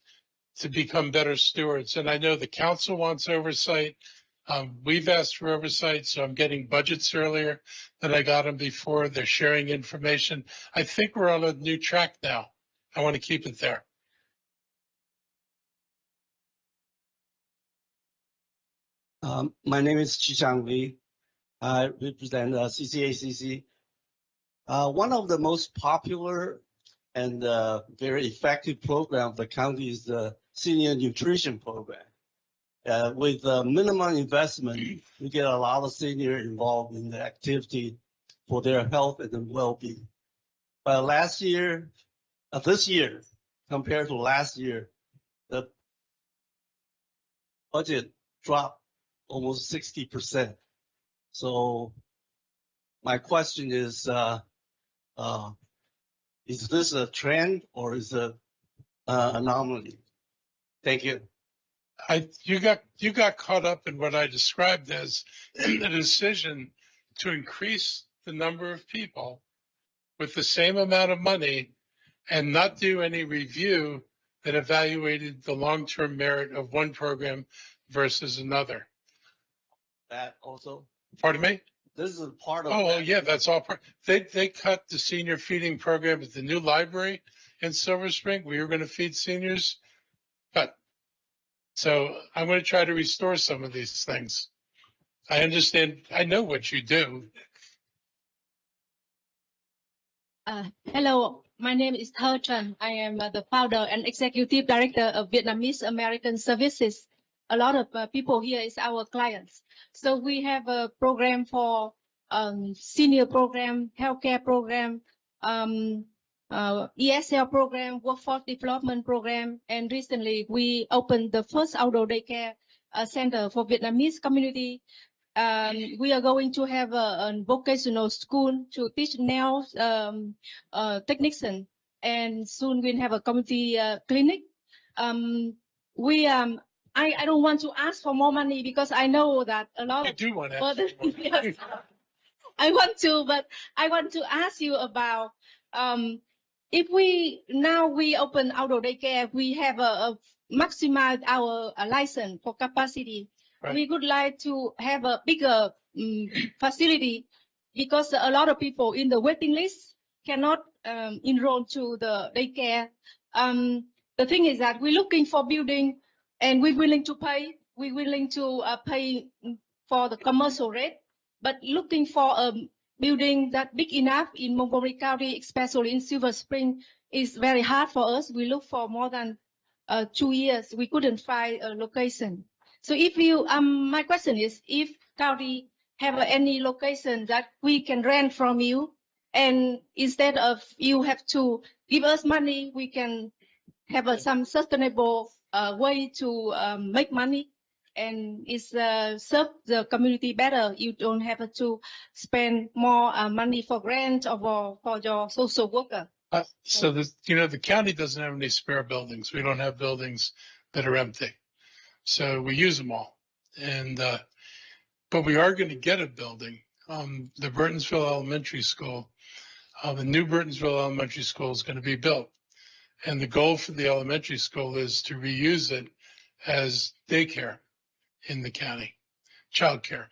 [SPEAKER 6] to become better stewards. And I know the council wants oversight. We've asked for oversight, so I'm getting budgets earlier than I got them before. They're sharing information. I think we're on a new track now. I want to keep it there.
[SPEAKER 15] My name is Chichang Li. I represent CCACC. One of the most popular and very effective program of the county is the senior nutrition program. With minimum investment, we get a lot of seniors involved in the activity for their health and well-being. But this year, compared to last year, the budget dropped almost 60%. So my question is this a trend or is it an anomaly? Thank you.
[SPEAKER 6] You got caught up in what I described as the decision to increase the number of people with the same amount of money and not do any review that evaluated the long-term merit of one program versus another.
[SPEAKER 15] That also?
[SPEAKER 6] Pardon me?
[SPEAKER 15] This is a part of.
[SPEAKER 6] Oh, yeah, that's all part. They cut the senior feeding program at the new library in Silver Spring. We were going to feed seniors, but so I'm going to try to restore some of these things. I understand. I know what you do.
[SPEAKER 16] Hello, my name is Thơ Trần. I am the founder and executive director of Vietnamese American Services. A lot of people here is our clients. So we have a program for senior program, healthcare program, ESL program, workforce development program, and recently we opened the first outdoor daycare center for Vietnamese community. We are going to have a vocational school to teach nails technician, and soon we'll have a community clinic. I don't want to ask for more money because I know that a lot
[SPEAKER 6] I
[SPEAKER 16] of
[SPEAKER 6] do want to
[SPEAKER 16] other-
[SPEAKER 6] ask you more.
[SPEAKER 16] Yes. I want to, but I want to ask you about if we open outdoor daycare, we have a maximize our license for capacity.
[SPEAKER 6] Right.
[SPEAKER 16] We would like to have a bigger facility because a lot of people in the waiting list cannot enroll to the daycare. The thing is that we're looking for building and we're willing to pay. We're willing to pay for the commercial rate, but looking for a building that big enough in Montgomery County, especially in Silver Spring, is very hard for us. We look for more than 2 years. We couldn't find a location. So if you, my question is, if county have any location that we can rent from you, and instead of you have to give us money, we can have some sustainable way to make money, and it's serve the community better. You don't have to spend more money for grant or for your social worker.
[SPEAKER 6] So the county doesn't have any spare buildings. We don't have buildings that are empty. So we use them all. And, but we are going to get a building. The Burtonsville Elementary School, the new Burtonsville Elementary School is going to be built. And the goal for the elementary school is to reuse it as daycare in the county, childcare.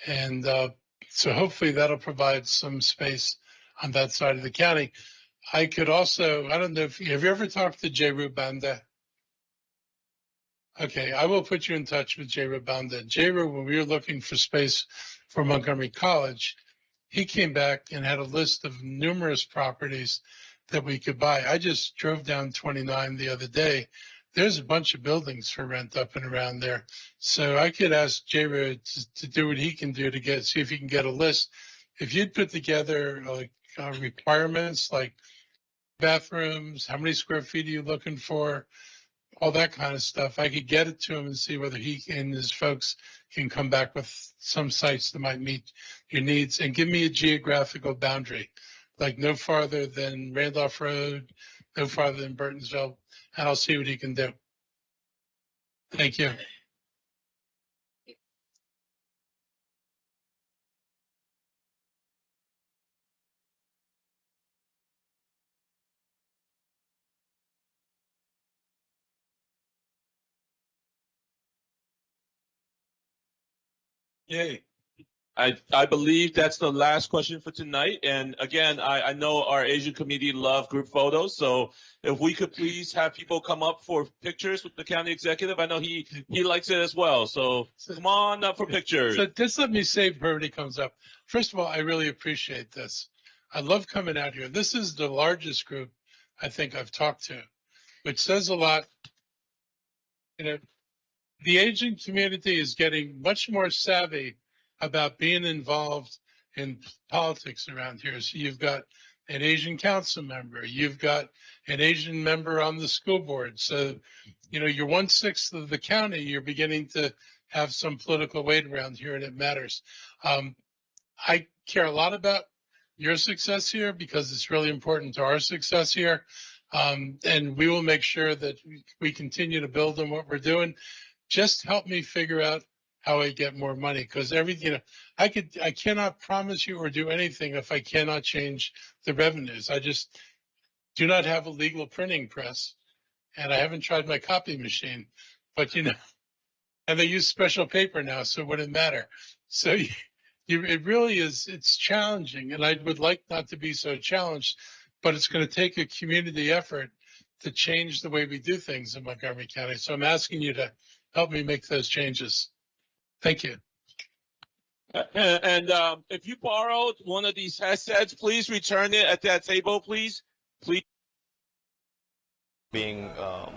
[SPEAKER 6] And so hopefully that'll provide some space on that side of the county. I could also, I don't know if, have you ever talked to Jay Rubanda? Okay, I will put you in touch with Jay Rubanda. Jay, when we were looking for space for Montgomery College, he came back and had a list of numerous properties that we could buy. I just drove down 29 the other day. There's a bunch of buildings for rent up and around there. So I could ask Jay to do what he can do to see if he can get a list. If you'd put together like requirements like bathrooms, how many square feet are you looking for, all that kind of stuff, I could get it to him and see whether he and his folks can come back with some sites that might meet your needs, and give me a geographical boundary, like no farther than Randolph Road, no farther than Burtonsville, and I'll see what he can do. Thank you.
[SPEAKER 4] Yay. I believe that's the last question for tonight. And again, I know our Asian community love group photos. So if we could please have people come up for pictures with the county executive. I know he likes it as well. So come on up for pictures.
[SPEAKER 6] So just let me say before everybody comes up. First of all, I really appreciate this. I love coming out here. This is the largest group I think I've talked to, which says a lot. You know, the Asian community is getting much more savvy about being involved in politics around here. So you've got an Asian council member, you've got an Asian member on the school board. So, you know, you're 1/6 of the county, you're beginning to have some political weight around here, and it matters. I care a lot about your success here because it's really important to our success here. And we will make sure that we continue to build on what we're doing. Just help me figure out how I get more money, because I cannot promise you or do anything if I cannot change the revenues. I just do not have a legal printing press, and I haven't tried my copy machine, but and they use special paper now, so it wouldn't matter. So it really is, it's challenging, and I would like not to be so challenged, but it's going to take a community effort to change the way we do things in Montgomery County. So I'm asking you to help me make those changes. Thank you.
[SPEAKER 4] And if you borrowed one of these headsets, please return it at that table, please. Please.
[SPEAKER 17] Being